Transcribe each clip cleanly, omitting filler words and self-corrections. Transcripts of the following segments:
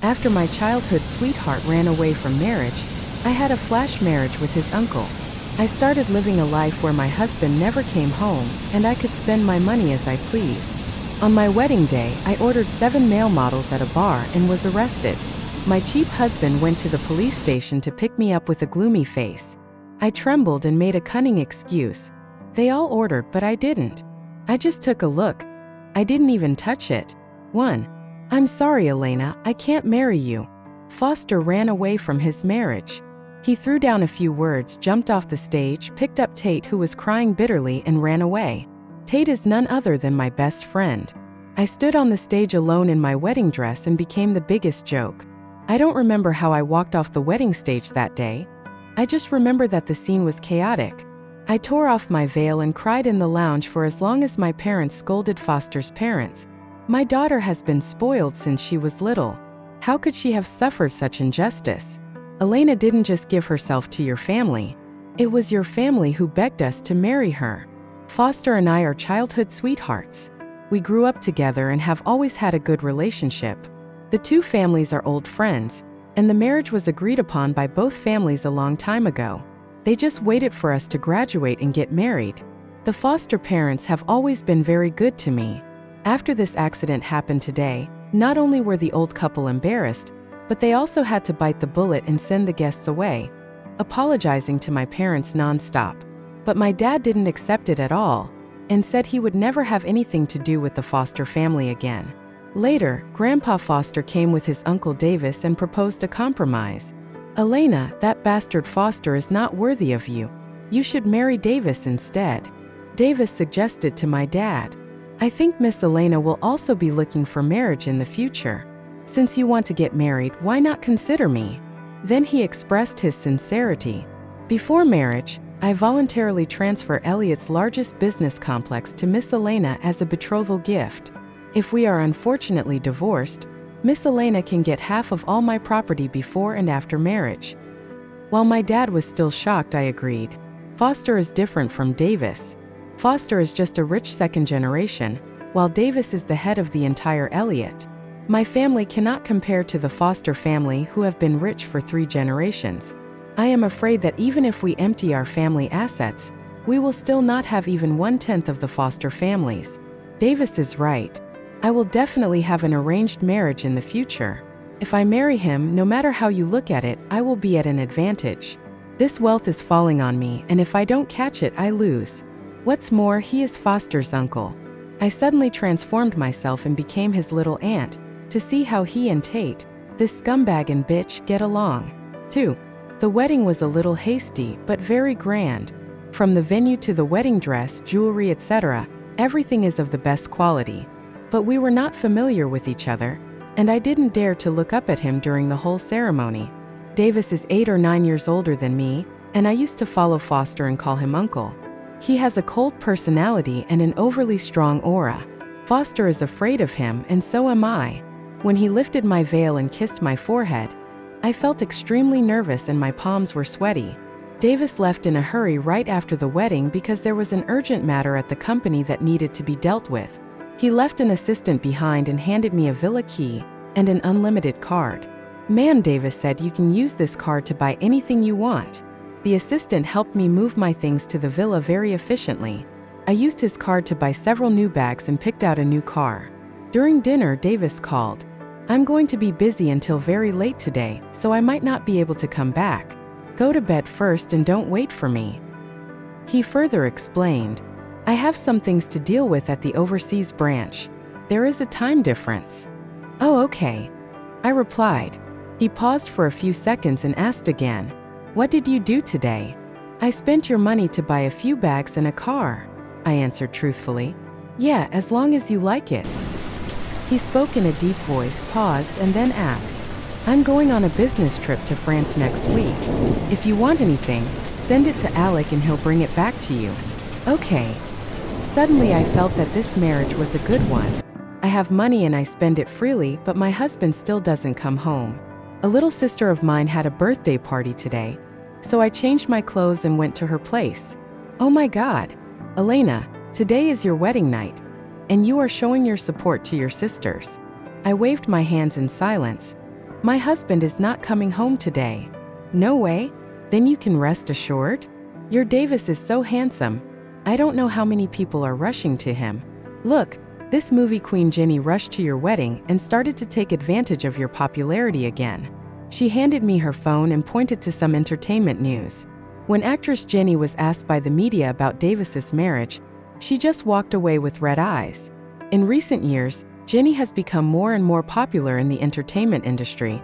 After my childhood sweetheart ran away from marriage, I had a flash marriage with his uncle. I started living a life where my husband never came home, and I could spend my money as I pleased. On my wedding day, I ordered 7 male models at a bar and was arrested. My cheap husband went to the police station to pick me up with a gloomy face. I trembled and made a cunning excuse. They all ordered, but I didn't. I just took a look. I didn't even touch it. 1. I'm sorry, Elena, I can't marry you. Foster ran away from his marriage. He threw down a few words, jumped off the stage, picked up Tate, who was crying bitterly, and ran away. Tate is none other than my best friend. I stood on the stage alone in my wedding dress and became the biggest joke. I don't remember how I walked off the wedding stage that day. I just remember that the scene was chaotic. I tore off my veil and cried in the lounge for as long as my parents scolded Foster's parents. My daughter has been spoiled since she was little. How could she have suffered such injustice? Elena didn't just give herself to your family. It was your family who begged us to marry her. Foster and I are childhood sweethearts. We grew up together and have always had a good relationship. The two families are old friends, and the marriage was agreed upon by both families a long time ago. They just waited for us to graduate and get married. The Foster parents have always been very good to me. After this accident happened today, not only were the old couple embarrassed, but they also had to bite the bullet and send the guests away, apologizing to my parents nonstop. But my dad didn't accept it at all, and said he would never have anything to do with the Foster family again. Later, Grandpa Foster came with his Uncle Davis and proposed a compromise. Elena, that bastard Foster is not worthy of you. You should marry Davis instead. Davis suggested to my dad. I think Miss Elena will also be looking for marriage in the future. Since you want to get married, why not consider me? Then he expressed his sincerity. Before marriage, I voluntarily transfer Elliot's largest business complex to Miss Elena as a betrothal gift. If we are unfortunately divorced, Miss Elena can get half of all my property before and after marriage. While my dad was still shocked, I agreed. Foster is different from Davis. Foster is just a rich second generation, while Davis is the head of the entire Elliot. My family cannot compare to the Foster family, who have been rich for 3 generations. I am afraid that even if we empty our family assets, we will still not have even 1/10 of the Foster families. Davis is right. I will definitely have an arranged marriage in the future. If I marry him, no matter how you look at it, I will be at an advantage. This wealth is falling on me, and if I don't catch it, I lose. What's more, he is Foster's uncle. I suddenly transformed myself and became his little aunt, to see how he and Tate, this scumbag and bitch, get along. 2. The wedding was a little hasty, but very grand. From the venue to the wedding dress, jewelry, etc., everything is of the best quality. But we were not familiar with each other, and I didn't dare to look up at him during the whole ceremony. Davis is 8 or 9 years older than me, and I used to follow Foster and call him uncle. He has a cold personality and an overly strong aura. Foster is afraid of him, and so am I. When he lifted my veil and kissed my forehead, I felt extremely nervous and my palms were sweaty. Davis left in a hurry right after the wedding because there was an urgent matter at the company that needed to be dealt with. He left an assistant behind and handed me a villa key and an unlimited card. "Ma'am," Davis said, "you can use this card to buy anything you want." The assistant helped me move my things to the villa very efficiently. I used his card to buy several new bags and picked out a new car. During dinner, Davis called. "I'm going to be busy until very late today, so I might not be able to come back. Go to bed first and don't wait for me." He further explained, "I have some things to deal with at the overseas branch. There is a time difference." "Oh, okay," I replied. He paused for a few seconds and asked again, "What did you do today?" "I spent your money to buy a few bags and a car," I answered truthfully. "Yeah, as long as you like it." He spoke in a deep voice, paused, and then asked, "I'm going on a business trip to France next week. If you want anything, send it to Alec and he'll bring it back to you." "Okay." Suddenly I felt that this marriage was a good one. I have money and I spend it freely, but my husband still doesn't come home. A little sister of mine had a birthday party today, so I changed my clothes and went to her place. "Oh my God, Elena, today is your wedding night, and you are showing your support to your sisters." I waved my hands in silence. "My husband is not coming home today." "No way? Then you can rest assured? Your Davis is so handsome. I don't know how many people are rushing to him. Look, this movie queen Jenny rushed to your wedding and started to take advantage of your popularity again." She handed me her phone and pointed to some entertainment news. When actress Jenny was asked by the media about Davis's marriage, she just walked away with red eyes. In recent years, Jenny has become more and more popular in the entertainment industry,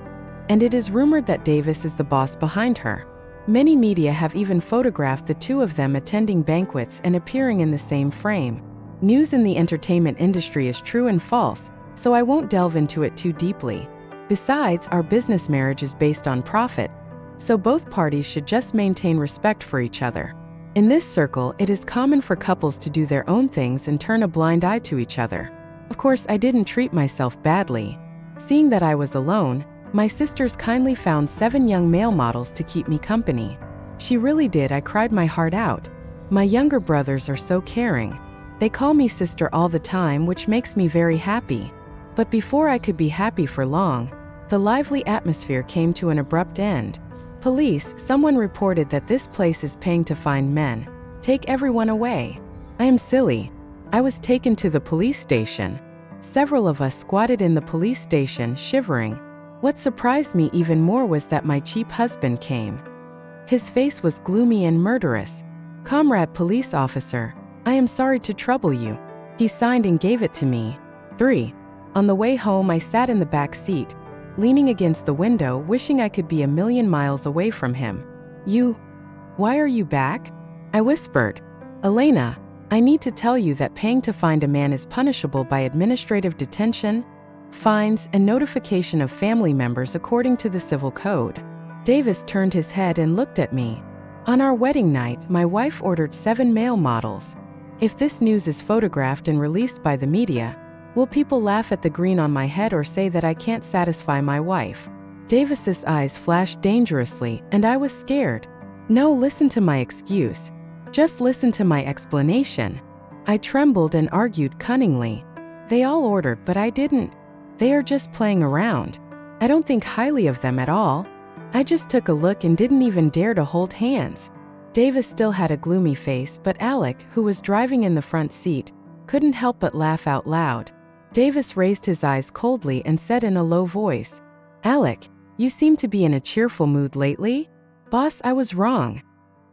and it is rumored that Davis is the boss behind her. Many media have even photographed the two of them attending banquets and appearing in the same frame. News in the entertainment industry is true and false, so I won't delve into it too deeply. Besides, our business marriage is based on profit, so both parties should just maintain respect for each other. In this circle, it is common for couples to do their own things and turn a blind eye to each other. Of course, I didn't treat myself badly. Seeing that I was alone, my sisters kindly found 7 young male models to keep me company. She really did. I cried my heart out. My younger brothers are so caring. They call me sister all the time, which makes me very happy. But before I could be happy for long, the lively atmosphere came to an abrupt end. "Police, someone reported that this place is paying to find men. Take everyone away." I am silly. I was taken to the police station. Several of us squatted in the police station, shivering. What surprised me even more was that my cheap husband came. His face was gloomy and murderous. "Comrade police officer, I am sorry to trouble you." He signed and gave it to me. 3. On the way home, I sat in the back seat, leaning against the window, wishing I could be a million miles away from him. Why are you back?" I whispered. "Elena, I need to tell you that paying to find a man is punishable by administrative detention, fines, and notification of family members according to the Civil Code." Davis turned his head and looked at me. "On our wedding night, my wife ordered 7 male models. If this news is photographed and released by the media, will people laugh at the green on my head or say that I can't satisfy my wife?" Davis's eyes flashed dangerously, and I was scared. "No, listen to my excuse. Just listen to my explanation." I trembled and argued cunningly. "They all ordered, but I didn't. They are just playing around. I don't think highly of them at all. I just took a look and didn't even dare to hold hands." Davis still had a gloomy face, but Alec, who was driving in the front seat, couldn't help but laugh out loud. Davis raised his eyes coldly and said in a low voice, "Alec, you seem to be in a cheerful mood lately." "Boss, I was wrong."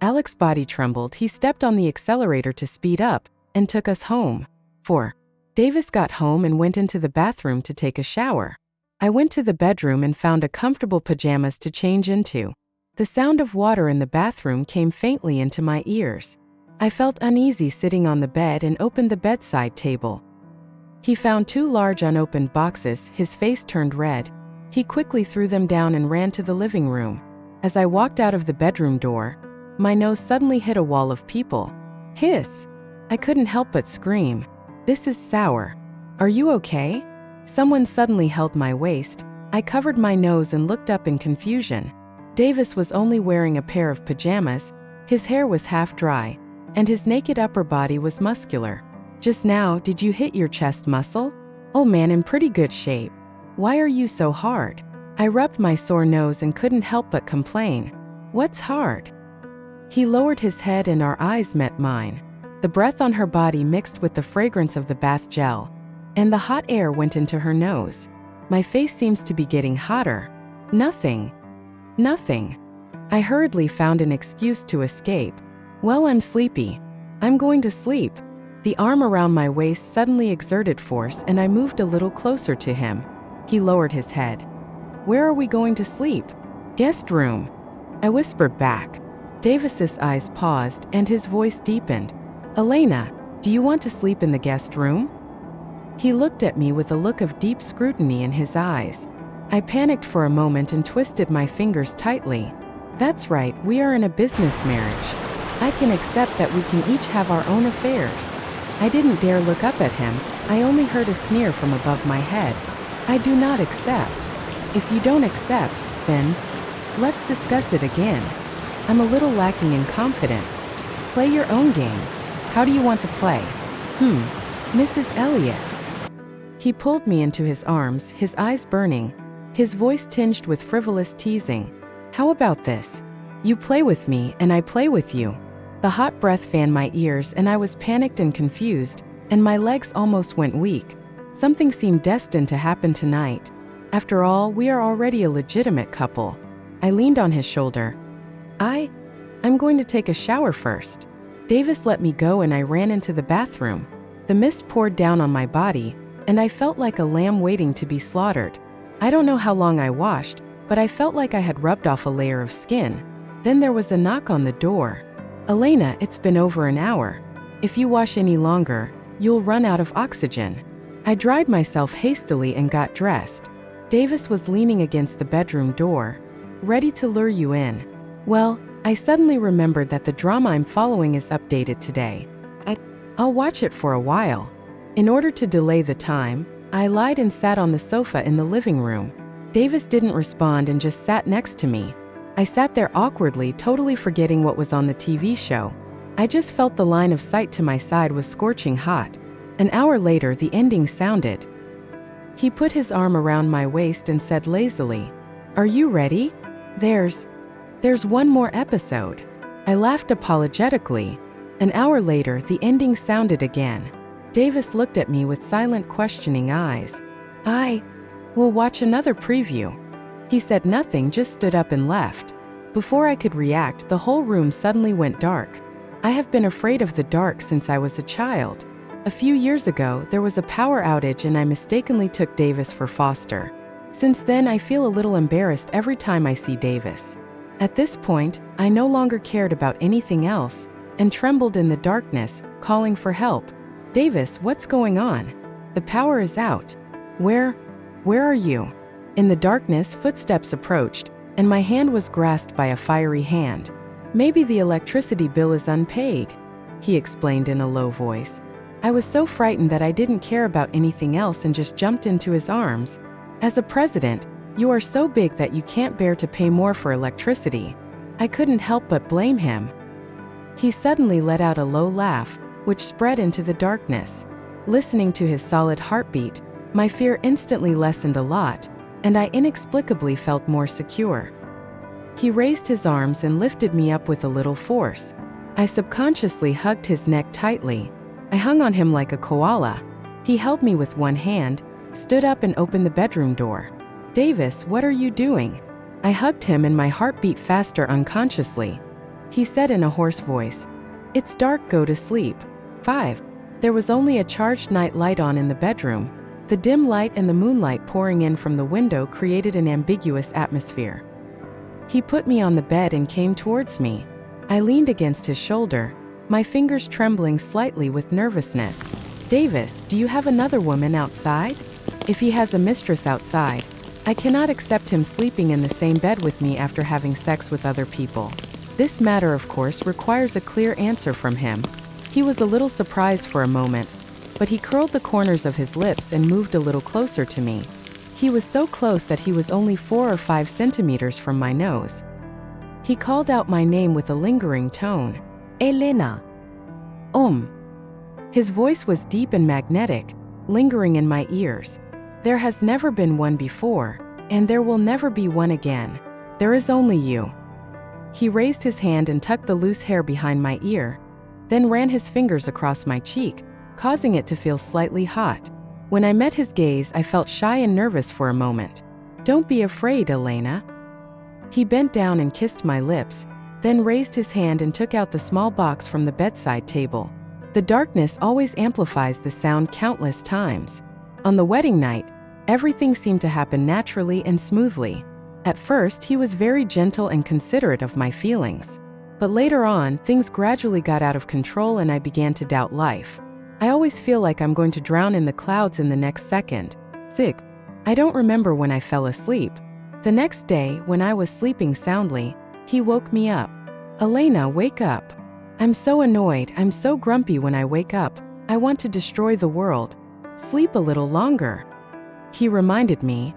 Alec's body trembled. He stepped on the accelerator to speed up and took us home. 4. Davis got home and went into the bathroom to take a shower. I went to the bedroom and found a comfortable pajamas to change into. The sound of water in the bathroom came faintly into my ears. I felt uneasy sitting on the bed and opened the bedside table. He found 2 large unopened boxes. His face turned red. He quickly threw them down and ran to the living room. As I walked out of the bedroom door, my nose suddenly hit a wall of people. Hiss! I couldn't help but scream. "This is sour. Are you okay?" Someone suddenly held my waist. I covered my nose and looked up in confusion. Davis was only wearing a pair of pajamas, his hair was half dry, and his naked upper body was muscular. "Just now, did you hit your chest muscle?" "Oh man, in pretty good shape." "Why are you so hard?" I rubbed my sore nose and couldn't help but complain. "What's hard?" He lowered his head and our eyes met mine. The breath on her body mixed with the fragrance of the bath gel, and the hot air went into her nose. "My face seems to be getting hotter." Nothing. I hurriedly found an excuse to escape. "Well, I'm sleepy. I'm going to sleep." The arm around my waist suddenly exerted force and I moved a little closer to him. He lowered his head. "Where are we going to sleep?" "Guest room," I whispered back. Davis's eyes paused and his voice deepened. "Elena, do you want to sleep in the guest room?" He looked at me with a look of deep scrutiny in his eyes. I panicked for a moment and twisted my fingers tightly. "That's right, we are in a business marriage. I can accept that we can each have our own affairs." I didn't dare look up at him. I only heard a sneer from above my head. "I do not accept." "If you don't accept, then let's discuss it again." I'm a little lacking in confidence. "Play your own game. How do you want to play?" Mrs. Elliot." He pulled me into his arms, his eyes burning. his voice tinged with frivolous teasing. "How about this? You play with me and I play with you." The hot breath fanned my ears and I was panicked and confused, and my legs almost went weak. Something seemed destined to happen tonight. After all, we are already a legitimate couple. I leaned on his shoulder. I'm going to take a shower first." Davis let me go and I ran into the bathroom. The mist poured down on my body, and I felt like a lamb waiting to be slaughtered. I don't know how long I washed, but I felt like I had rubbed off a layer of skin. Then there was a knock on the door. "Elena, it's been over an hour. If you wash any longer, you'll run out of oxygen." I dried myself hastily and got dressed. Davis was leaning against the bedroom door, ready to lure you in. Well, I suddenly remembered that the drama I'm following is updated today. I'll watch it for a while. In order to delay the time, I lied and sat on the sofa in the living room. Davis didn't respond and just sat next to me. I sat there awkwardly, totally forgetting what was on the TV show. I just felt the line of sight to my side was scorching hot. An hour later, the ending sounded. He put his arm around my waist and said lazily, "Are you ready? There's one more episode." I laughed apologetically. An hour later, the ending sounded again. Davis looked at me with silent, questioning eyes. "I will watch another preview." He said nothing, just stood up and left. Before I could react, the whole room suddenly went dark. I have been afraid of the dark since I was a child. A few years ago, there was a power outage and I mistakenly took Davis for Foster. Since then, I feel a little embarrassed every time I see Davis. At this point, I no longer cared about anything else and trembled in the darkness, calling for help. "Davis, what's going on? The power is out. Where are you?" In the darkness, footsteps approached, and my hand was grasped by a fiery hand. "Maybe the electricity bill is unpaid," he explained in a low voice. I was so frightened that I didn't care about anything else and just jumped into his arms. "As a president, you are so big that you can't bear to pay more for electricity." I couldn't help but blame him. He suddenly let out a low laugh, which spread into the darkness. Listening to his solid heartbeat, my fear instantly lessened a lot, and I inexplicably felt more secure. He raised his arms and lifted me up with a little force. I subconsciously hugged his neck tightly. I hung on him like a koala. He held me with one hand, stood up and opened the bedroom door. "Davis, what are you doing?" I hugged him and my heart beat faster unconsciously. He said in a hoarse voice, "It's dark, go to sleep." 5. There was only a charged night light on in the bedroom. The dim light and the moonlight pouring in from the window created an ambiguous atmosphere. He put me on the bed and came towards me. I leaned against his shoulder, my fingers trembling slightly with nervousness. "Davis, do you have another woman outside? If he has a mistress outside, I cannot accept him sleeping in the same bed with me after having sex with other people." This matter, of course, requires a clear answer from him. He was a little surprised for a moment, but he curled the corners of his lips and moved a little closer to me. He was so close that he was only 4 or 5 centimeters from my nose. He called out my name with a lingering tone. "Elena." His voice was deep and magnetic, lingering in my ears. "There has never been one before, and there will never be one again. There is only you." He raised his hand and tucked the loose hair behind my ear, then ran his fingers across my cheek, causing it to feel slightly hot. When I met his gaze, I felt shy and nervous for a moment. "Don't be afraid, Elena." He bent down and kissed my lips, then raised his hand and took out the small box from the bedside table. The darkness always amplifies the sound countless times. On the wedding night, everything seemed to happen naturally and smoothly. At first, he was very gentle and considerate of my feelings. But later on, things gradually got out of control and I began to doubt life. I always feel like I'm going to drown in the clouds in the next second. 6. I don't remember when I fell asleep. The next day, when I was sleeping soundly, he woke me up. "Elena, wake up. I'm so annoyed, I'm so grumpy when I wake up. I want to destroy the world. Sleep a little longer." He reminded me,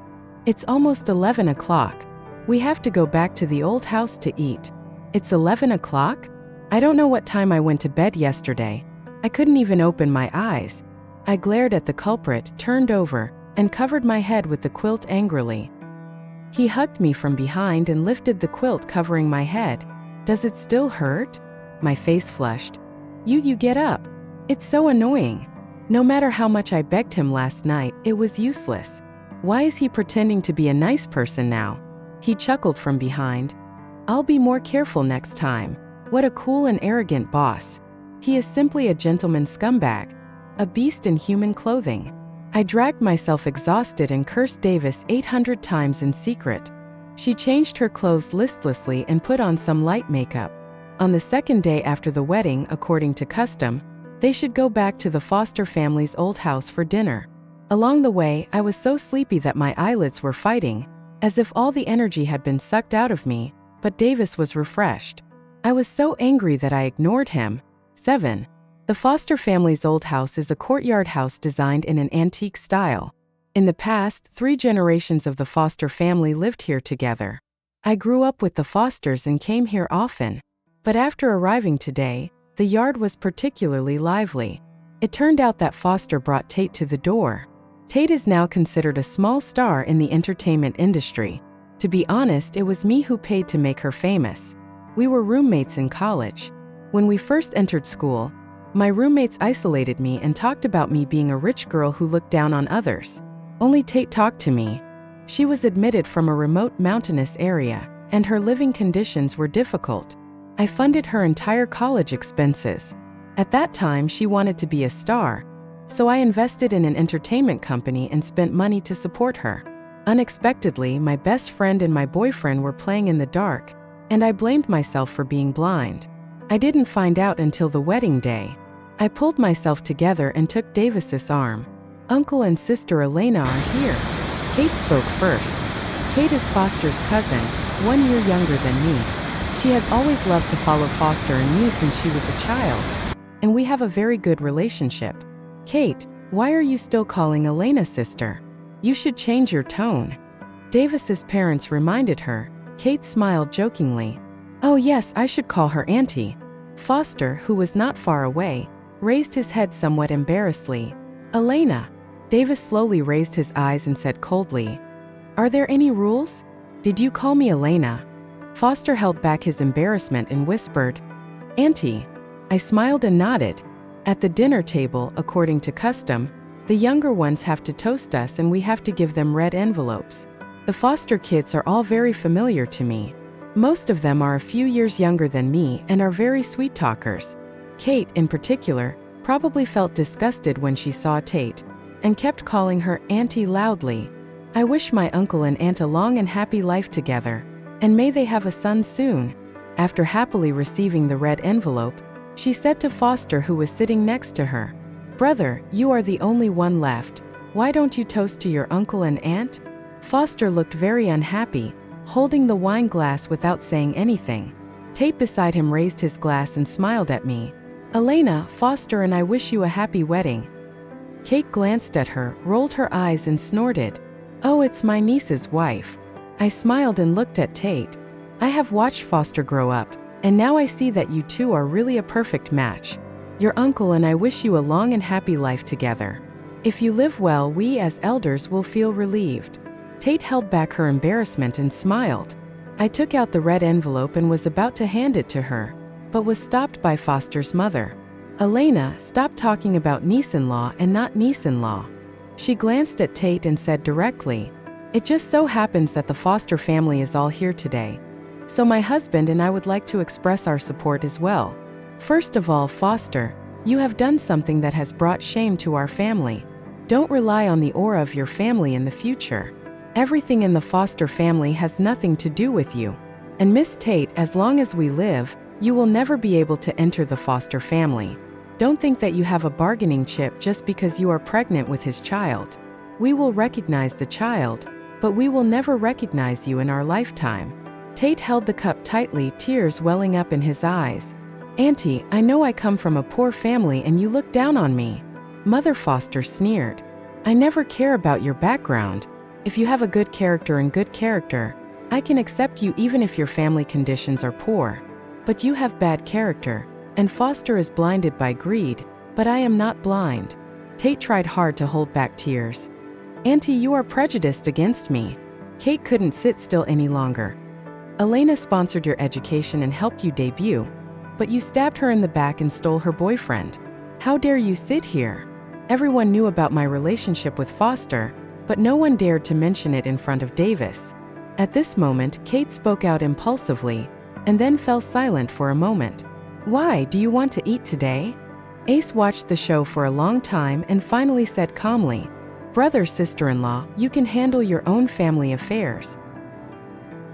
"It's almost 11 o'clock. We have to go back to the old house to eat." "It's 11 o'clock? I don't know what time I went to bed yesterday. I couldn't even open my eyes." I glared at the culprit, turned over, and covered my head with the quilt angrily. He hugged me from behind and lifted the quilt covering my head. Does it still hurt? My face flushed. You get up. It's so annoying. No matter how much I begged him last night, it was useless. Why is he pretending to be a nice person now? He chuckled from behind. I'll be more careful next time. What a cool and arrogant boss. He is simply a gentleman scumbag, a beast in human clothing. I dragged myself exhausted and cursed Davis 800 times in secret. She changed her clothes listlessly and put on some light makeup. On the second day after the wedding, according to custom, they should go back to the Foster family's old house for dinner. Along the way, I was so sleepy that my eyelids were fighting, as if all the energy had been sucked out of me, but Davis was refreshed. I was so angry that I ignored him. 7. The Foster family's old house is a courtyard house designed in an antique style. In the past, 3 generations of the Foster family lived here together. I grew up with the Fosters and came here often. But after arriving today, the yard was particularly lively. It turned out that Foster brought Tate to the door. Tate is now considered a small star in the entertainment industry. To be honest, it was me who paid to make her famous. We were roommates in college. When we first entered school, my roommates isolated me and talked about me being a rich girl who looked down on others. Only Tate talked to me. She was admitted from a remote mountainous area, and her living conditions were difficult. I funded her entire college expenses. At that time, she wanted to be a star, so I invested in an entertainment company and spent money to support her. Unexpectedly, my best friend and my boyfriend were playing in the dark, and I blamed myself for being blind. I didn't find out until the wedding day. I pulled myself together and took Davis's arm. Uncle and sister Elena are here. Kate spoke first. Kate is Foster's cousin, 1 year younger than me. She has always loved to follow Foster and me since she was a child, and we have a very good relationship. Kate, why are you still calling Elena sister? You should change your tone. Davis's parents reminded her. Kate smiled jokingly. Oh yes, I should call her auntie. Foster, who was not far away, raised his head somewhat embarrassedly. Elena. Davis slowly raised his eyes and said coldly, Are there any rules? Did you call me Elena? Foster held back his embarrassment and whispered, Auntie. I smiled and nodded. At the dinner table, according to custom, the younger ones have to toast us and we have to give them red envelopes. The Foster kids are all very familiar to me. Most of them are a few years younger than me and are very sweet talkers. Kate, in particular, probably felt disgusted when she saw Tate, and kept calling her Auntie loudly. I wish my uncle and aunt a long and happy life together, and may they have a son soon. After happily receiving the red envelope, she said to Foster, who was sitting next to her, Brother, you are the only one left. Why don't you toast to your uncle and aunt? Foster looked very unhappy, holding the wine glass without saying anything. Tate beside him raised his glass and smiled at me. Elena, Foster and I wish you a happy wedding. Kate glanced at her, rolled her eyes and snorted. Oh, it's my niece's wife. I smiled and looked at Tate. I have watched Foster grow up, and now I see that you two are really a perfect match. Your uncle and I wish you a long and happy life together. If you live well, we as elders will feel relieved. Tate held back her embarrassment and smiled. I took out the red envelope and was about to hand it to her, but was stopped by Foster's mother. Elena, stop talking about niece-in-law and not niece-in-law. She glanced at Tate and said directly, It just so happens that the Foster family is all here today. So my husband and I would like to express our support as well. First of all, Foster, you have done something that has brought shame to our family. Don't rely on the aura of your family in the future. Everything in the Foster family has nothing to do with you. And Miss Tate, as long as we live, you will never be able to enter the Foster family. Don't think that you have a bargaining chip just because you are pregnant with his child. We will recognize the child, but we will never recognize you in our lifetime. Tate held the cup tightly, tears welling up in his eyes. Auntie, I know I come from a poor family and you look down on me. Mother Foster sneered. I never care about your background. If you have a good character and good character, I can accept you even if your family conditions are poor. But you have bad character, and Foster is blinded by greed, but I am not blind. Tate tried hard to hold back tears. Auntie, you are prejudiced against me. Kate couldn't sit still any longer. Elena sponsored your education and helped you debut, but you stabbed her in the back and stole her boyfriend. How dare you sit here? Everyone knew about my relationship with Foster, but no one dared to mention it in front of Davis. At this moment, Kate spoke out impulsively, and then fell silent for a moment. Why, do you want to eat today? Ace watched the show for a long time and finally said calmly, Brother, sister-in-law, you can handle your own family affairs.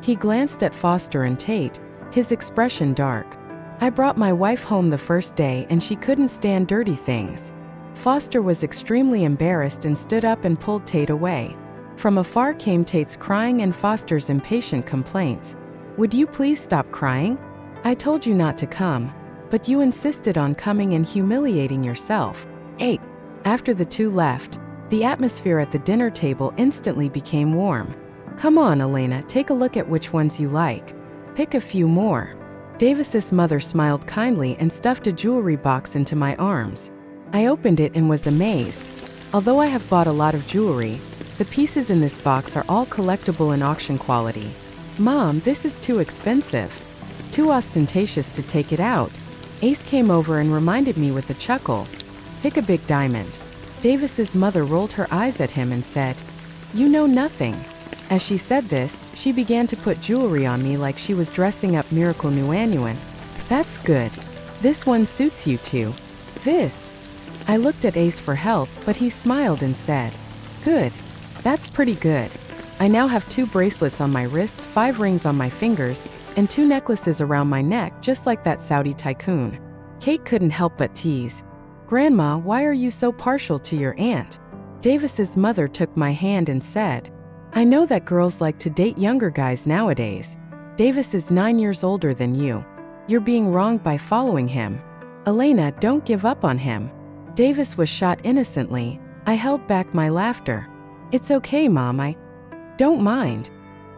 He glanced at Foster and Tate, his expression dark. I brought my wife home the first day and she couldn't stand dirty things. Foster was extremely embarrassed and stood up and pulled Tate away. From afar came Tate's crying and Foster's impatient complaints. Would you please stop crying? I told you not to come, but you insisted on coming and humiliating yourself. 8. After the two left, the atmosphere at the dinner table instantly became warm. Come on, Elena, take a look at which ones you like. Pick a few more. Davis's mother smiled kindly and stuffed a jewelry box into my arms. I opened it and was amazed. Although I have bought a lot of jewelry, the pieces in this box are all collectible and auction quality. Mom, this is too expensive. It's too ostentatious to take it out. Ace came over and reminded me with a chuckle. Pick a big diamond. Davis's mother rolled her eyes at him and said, You know nothing. As she said this, she began to put jewelry on me like she was dressing up Miracle Nuanuan. That's good. This one suits you too. This. I looked at Ace for help, but he smiled and said, Good. That's pretty good. I now have 2 bracelets on my wrists, 5 rings on my fingers, and 2 necklaces around my neck, just like that Saudi tycoon. Kate couldn't help but tease. Grandma, why are you so partial to your aunt? Davis's mother took my hand and said, I know that girls like to date younger guys nowadays. Davis is 9 years older than you. You're being wronged by following him. Elena, don't give up on him. Davis was shot innocently. I held back my laughter. It's okay, Mom, I don't mind.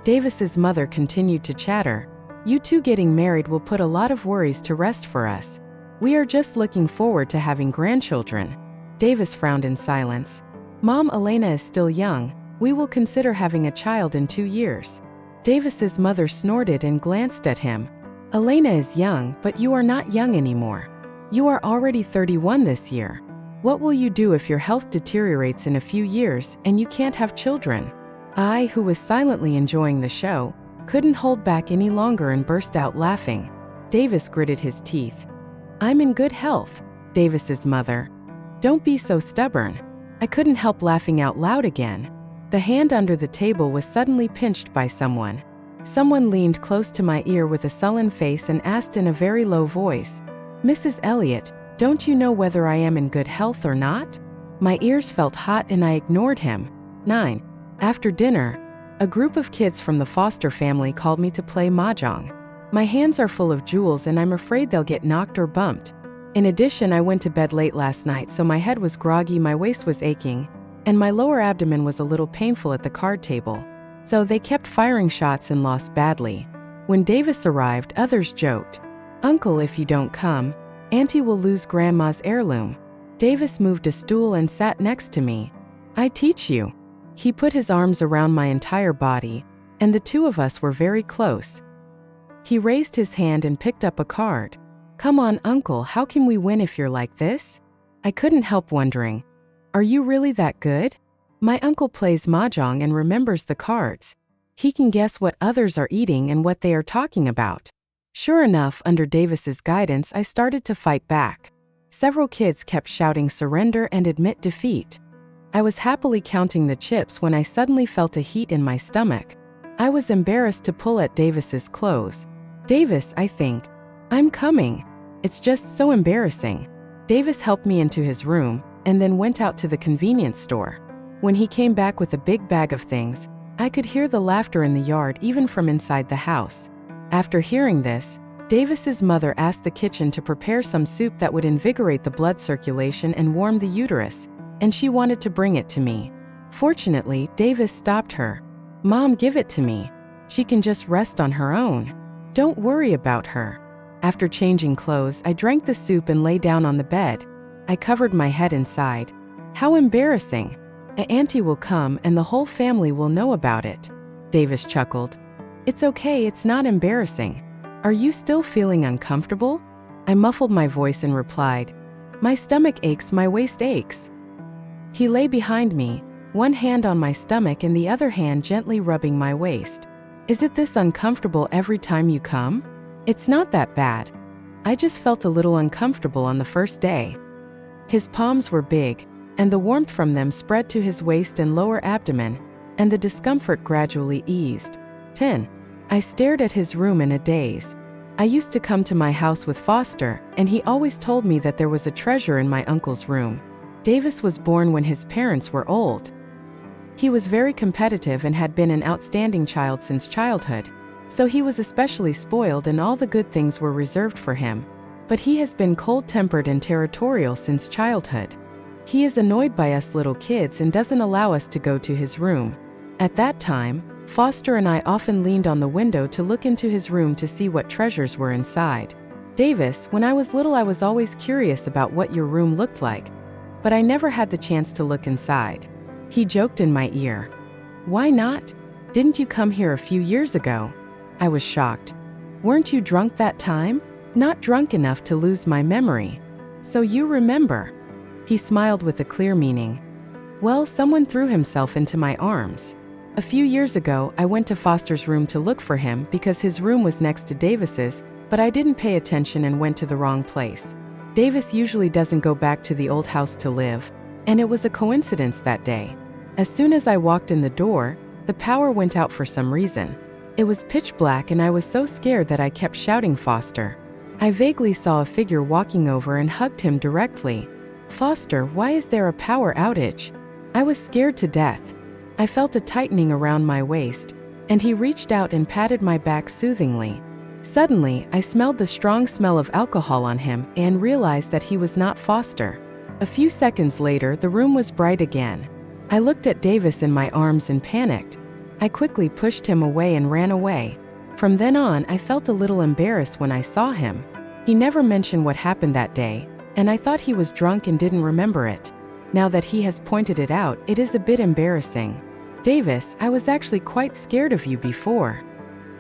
Davis's mother continued to chatter. You two getting married will put a lot of worries to rest for us. We are just looking forward to having grandchildren. Davis frowned in silence. Mom, Elena is still young. We will consider having a child in 2 years. Davis's mother snorted and glanced at him. Elena is young, but you are not young anymore. You are already 31 this year. What will you do if your health deteriorates in a few years and you can't have children? I, who was silently enjoying the show, couldn't hold back any longer and burst out laughing. Davis gritted his teeth. I'm in good health, Davis's mother. Don't be so stubborn. I couldn't help laughing out loud again. The hand under the table was suddenly pinched by someone. Someone leaned close to my ear with a sullen face and asked in a very low voice, Mrs. Elliott, don't you know whether I am in good health or not? My ears felt hot and I ignored him. 9. After dinner, a group of kids from the Foster family called me to play mahjong. My hands are full of jewels and I'm afraid they'll get knocked or bumped. In addition, I went to bed late last night, so my head was groggy, my waist was aching, and my lower abdomen was a little painful at the card table. So they kept firing shots and lost badly. When Davis arrived, others joked, Uncle, if you don't come, Auntie will lose Grandma's heirloom. Davis moved a stool and sat next to me. I teach you. He put his arms around my entire body, and the two of us were very close. He raised his hand and picked up a card. Come on, Uncle, how can we win if you're like this? I couldn't help wondering, are you really that good? My uncle plays mahjong and remembers the cards. He can guess what others are eating and what they are talking about. Sure enough, under Davis's guidance, I started to fight back. Several kids kept shouting surrender and admit defeat. I was happily counting the chips when I suddenly felt a heat in my stomach. I was embarrassed to pull at Davis's clothes. Davis, I think. I'm coming. It's just so embarrassing. Davis helped me into his room and then went out to the convenience store. When he came back with a big bag of things, I could hear the laughter in the yard even from inside the house. After hearing this, Davis's mother asked the kitchen to prepare some soup that would invigorate the blood circulation and warm the uterus, and she wanted to bring it to me. Fortunately, Davis stopped her. Mom, give it to me. She can just rest on her own. Don't worry about her. After changing clothes, I drank the soup and lay down on the bed. I covered my head and sighed. How embarrassing. Auntie will come and the whole family will know about it. Davis chuckled. It's okay, it's not embarrassing. Are you still feeling uncomfortable? I muffled my voice and replied, my stomach aches, my waist aches. He lay behind me, one hand on my stomach and the other hand gently rubbing my waist. Is it this uncomfortable every time you come? It's not that bad. I just felt a little uncomfortable on the first day. His palms were big, and the warmth from them spread to his waist and lower abdomen, and the discomfort gradually eased. 10. I stared at his room in a daze. I used to come to my house with Foster, and he always told me that there was a treasure in my uncle's room. Davis was born when his parents were old. He was very competitive and had been an outstanding child since childhood, so he was especially spoiled and all the good things were reserved for him. But he has been cold-tempered and territorial since childhood. He is annoyed by us little kids and doesn't allow us to go to his room. At that time, Foster and I often leaned on the window to look into his room to see what treasures were inside. Davis, when I was little I was always curious about what your room looked like, but I never had the chance to look inside. He joked in my ear. Why not? Didn't you come here a few years ago? I was shocked. Weren't you drunk that time? Not drunk enough to lose my memory. So you remember. He smiled with a clear meaning. Well, someone threw himself into my arms. A few years ago, I went to Foster's room to look for him because his room was next to Davis's, but I didn't pay attention and went to the wrong place. Davis usually doesn't go back to the old house to live, and it was a coincidence that day. As soon as I walked in the door, the power went out for some reason. It was pitch black and I was so scared that I kept shouting Foster. I vaguely saw a figure walking over and hugged him directly. Foster, why is there a power outage? I was scared to death. I felt a tightening around my waist, and he reached out and patted my back soothingly. Suddenly, I smelled the strong smell of alcohol on him and realized that he was not Foster. A few seconds later, the room was bright again. I looked at Davis in my arms and panicked. I quickly pushed him away and ran away. From then on, I felt a little embarrassed when I saw him. He never mentioned what happened that day, and I thought he was drunk and didn't remember it. Now that he has pointed it out, it is a bit embarrassing. Davis, I was actually quite scared of you before.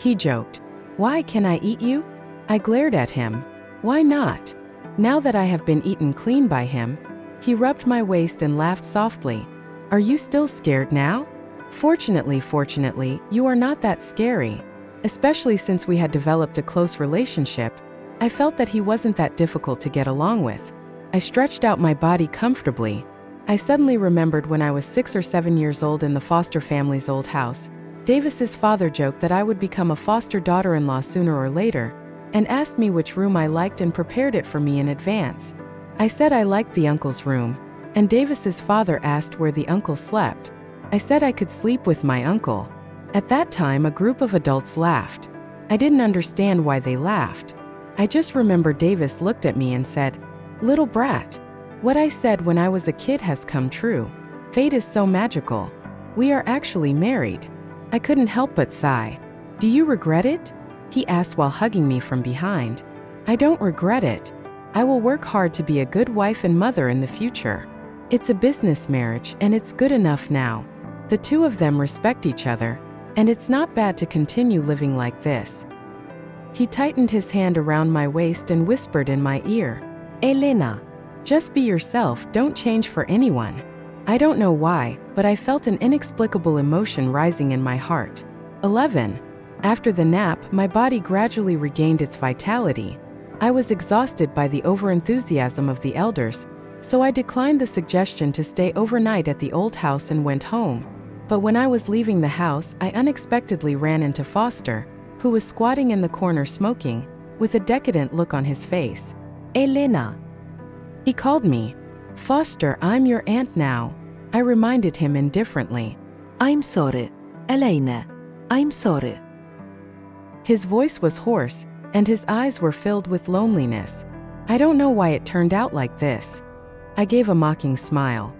He joked. Why, can I eat you? I glared at him. Why not? Now that I have been eaten clean by him, he rubbed my waist and laughed softly. Are you still scared now? Fortunately, you are not that scary. Especially since we had developed a close relationship, I felt that he wasn't that difficult to get along with. I stretched out my body comfortably. I suddenly remembered when I was 6 or 7 years old in the Foster family's old house. Davis's father joked that I would become a Foster daughter-in-law sooner or later, and asked me which room I liked and prepared it for me in advance. I said I liked the uncle's room, and Davis's father asked where the uncle slept. I said I could sleep with my uncle. At that time, a group of adults laughed. I didn't understand why they laughed. I just remember Davis looked at me and said, "Little brat. What I said when I was a kid has come true. Fate is so magical. We are actually married." I couldn't help but sigh. "Do you regret it?" he asked while hugging me from behind. "I don't regret it. I will work hard to be a good wife and mother in the future. It's a business marriage and it's good enough now. The two of them respect each other, and it's not bad to continue living like this." He tightened his hand around my waist and whispered in my ear, "Elena, just be yourself, don't change for anyone." I don't know why, but I felt an inexplicable emotion rising in my heart. 11. After the nap, my body gradually regained its vitality. I was exhausted by the overenthusiasm of the elders, so I declined the suggestion to stay overnight at the old house and went home. But when I was leaving the house, I unexpectedly ran into Foster, who was squatting in the corner smoking, with a decadent look on his face. "Elena." He called me. "Foster, I'm your aunt now." I reminded him indifferently. "I'm sorry, Elena. I'm sorry." His voice was hoarse, and his eyes were filled with loneliness. I don't know why it turned out like this. I gave a mocking smile.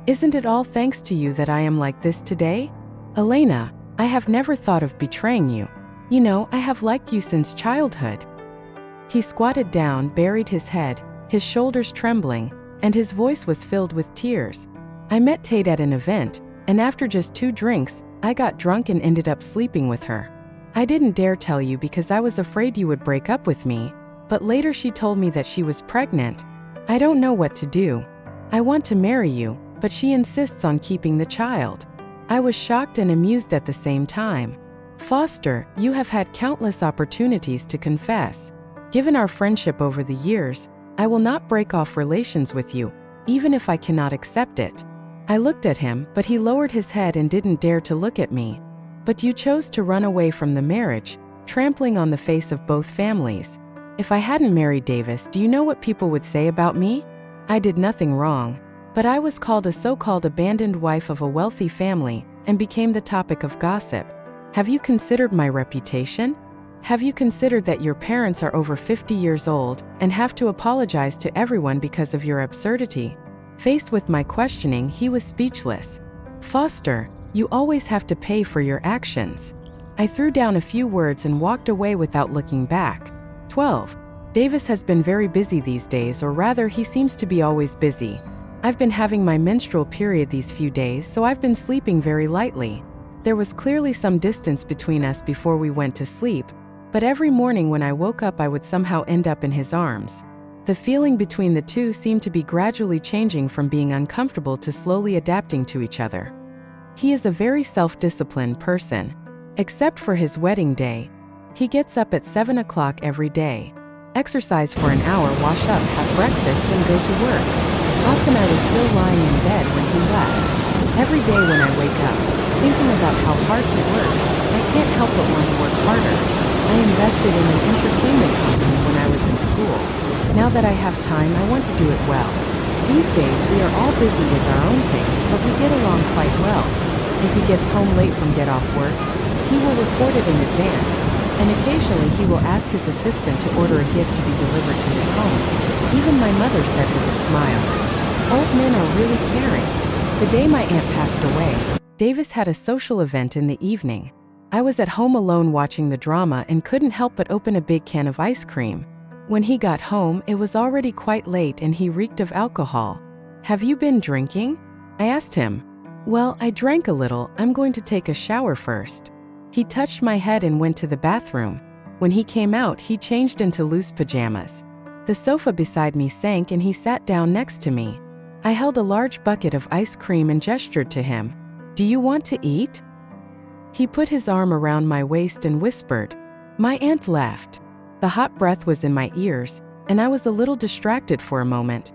"Isn't it all thanks to you that I am like this today? Elena, I have never thought of betraying you. You know, I have liked you since childhood." He squatted down, buried his head, his shoulders trembling, and his voice was filled with tears. "I met Tate at an event, and after just 2 drinks, I got drunk and ended up sleeping with her. I didn't dare tell you because I was afraid you would break up with me, but later she told me that she was pregnant. I don't know what to do. I want to marry you, but she insists on keeping the child. I was shocked and amused at the same time. Foster, you have had countless opportunities to confess. Given our friendship over the years, I will not break off relations with you, even if I cannot accept it. I looked at him, but he lowered his head and didn't dare to look at me. But you chose to run away from the marriage, trampling on the face of both families. If I hadn't married Davis, do you know what people would say about me? I did nothing wrong, but I was called a so-called abandoned wife of a wealthy family and became the topic of gossip. Have you considered my reputation? Have you considered that your parents are over 50 years old and have to apologize to everyone because of your absurdity? Faced with my questioning, he was speechless. Foster, you always have to pay for your actions. I threw down a few words and walked away without looking back. 12. Davis has been very busy these days, or rather, he seems to be always busy. I've been having my menstrual period these few days, so I've been sleeping very lightly. There was clearly some distance between us before we went to sleep, but every morning when I woke up I would somehow end up in his arms. The feeling between the two seemed to be gradually changing from being uncomfortable to slowly adapting to each other. He is a very self-disciplined person. Except for his wedding day, he gets up at 7 o'clock every day, exercise for an hour, wash up, have breakfast, and go to work. Often I was still lying in bed when he left. Every day when I wake up, thinking about how hard he works, I can't help but want to work harder. I invested in an entertainment company when I was in school. Now that I have time, I want to do it well. These days we are all busy with our own things, but we get along quite well. If he gets home late from get off work, he will report it in advance, and occasionally he will ask his assistant to order a gift to be delivered to his home. Even my mother said with a smile, "Old men are really caring." The day my aunt passed away, Davis had a social event in the evening. I was at home alone watching the drama and couldn't help but open a big can of ice cream. When he got home, it was already quite late and he reeked of alcohol. "Have you been drinking?" I asked him. "Well, I drank a little. I'm going to take a shower first." He touched my head and went to the bathroom. When he came out, he changed into loose pajamas. The sofa beside me sank and he sat down next to me. I held a large bucket of ice cream and gestured to him. "Do you want to eat?" He put his arm around my waist and whispered. My aunt laughed. The hot breath was in my ears, and I was a little distracted for a moment.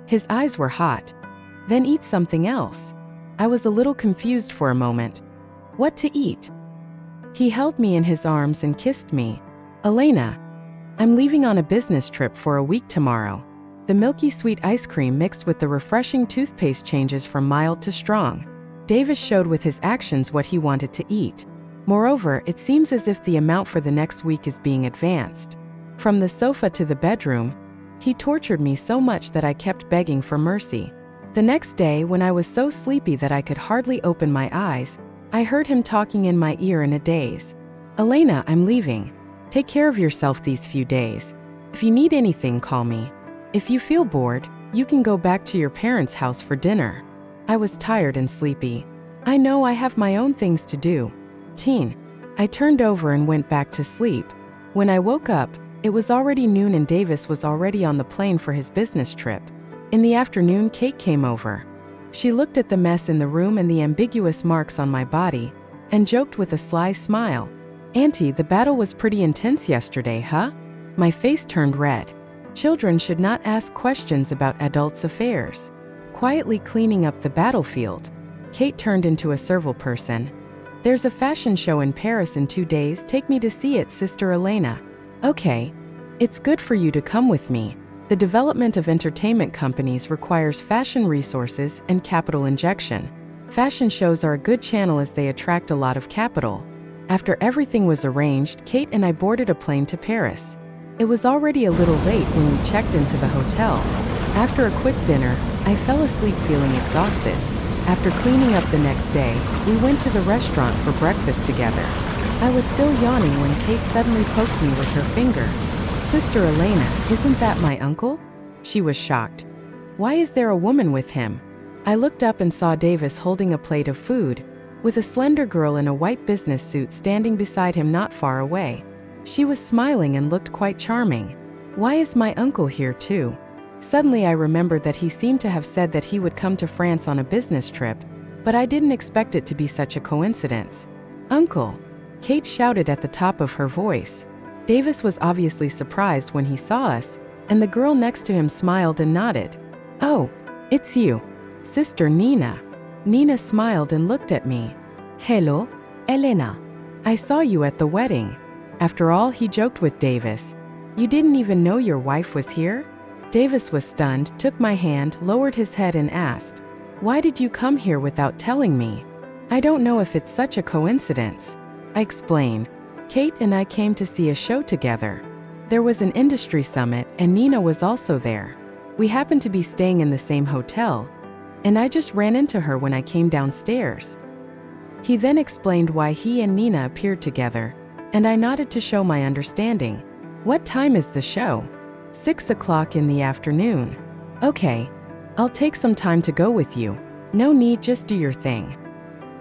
His eyes were hot. "Then eat something else." I was a little confused for a moment. "What to eat?" He held me in his arms and kissed me. "Elena, I'm leaving on a business trip for a week tomorrow." The milky sweet ice cream mixed with the refreshing toothpaste changes from mild to strong. Davis showed with his actions what he wanted to eat. Moreover, it seems as if the amount for the next week is being advanced. From the sofa to the bedroom, he tortured me so much that I kept begging for mercy. The next day, when I was so sleepy that I could hardly open my eyes, I heard him talking in my ear in a daze. "Elena, I'm leaving. Take care of yourself these few days. If you need anything, call me. If you feel bored, you can go back to your parents' house for dinner." I was tired and sleepy. I know I have my own things to do. I turned over and went back to sleep. When I woke up, it was already noon and Davis was already on the plane for his business trip. In the afternoon, Kate came over. She looked at the mess in the room and the ambiguous marks on my body, and joked with a sly smile. "Auntie, the battle was pretty intense yesterday, huh?" My face turned red. Children should not ask questions about adults' affairs. Quietly cleaning up the battlefield, Kate turned into a servile person. "There's a fashion show in Paris in 2 days. Take me to see it, Sister Elena." "Okay. It's good for you to come with me. The development of entertainment companies requires fashion resources and capital injection. Fashion shows are a good channel as they attract a lot of capital." After everything was arranged, Kate and I boarded a plane to Paris. It was already a little late when we checked into the hotel. After a quick dinner, I fell asleep feeling exhausted. After cleaning up the next day, we went to the restaurant for breakfast together. I was still yawning when Kate suddenly poked me with her finger. "Sister Elena, isn't that my uncle?" She was shocked. "Why is there a woman with him?" I looked up and saw Davis holding a plate of food. with a slender girl in a white business suit standing beside him not far away. She was smiling and looked quite charming. Why is my uncle here too? Suddenly I remembered that he seemed to have said that he would come to France on a business trip, but I didn't expect it to be such a coincidence. Uncle! Kate shouted at the top of her voice. Davis was obviously surprised when he saw us, and the girl next to him smiled and nodded. Oh, it's you, Sister Nina. Nina smiled and looked at me. Hello, Elena. I saw you at the wedding. After all, he joked with Davis. You didn't even know your wife was here? Davis was stunned, took my hand, lowered his head and asked, "Why did you come here without telling me?" I don't know if it's such a coincidence. I explained. Kate and I came to see a show together. There was an industry summit and Nina was also there. We happened to be staying in the same hotel, and I just ran into her when I came downstairs. He then explained why he and Nina appeared together, and I nodded to show my understanding. What time is the show? 6 o'clock in the afternoon. Okay, I'll take some time to go with you. No need, just do your thing.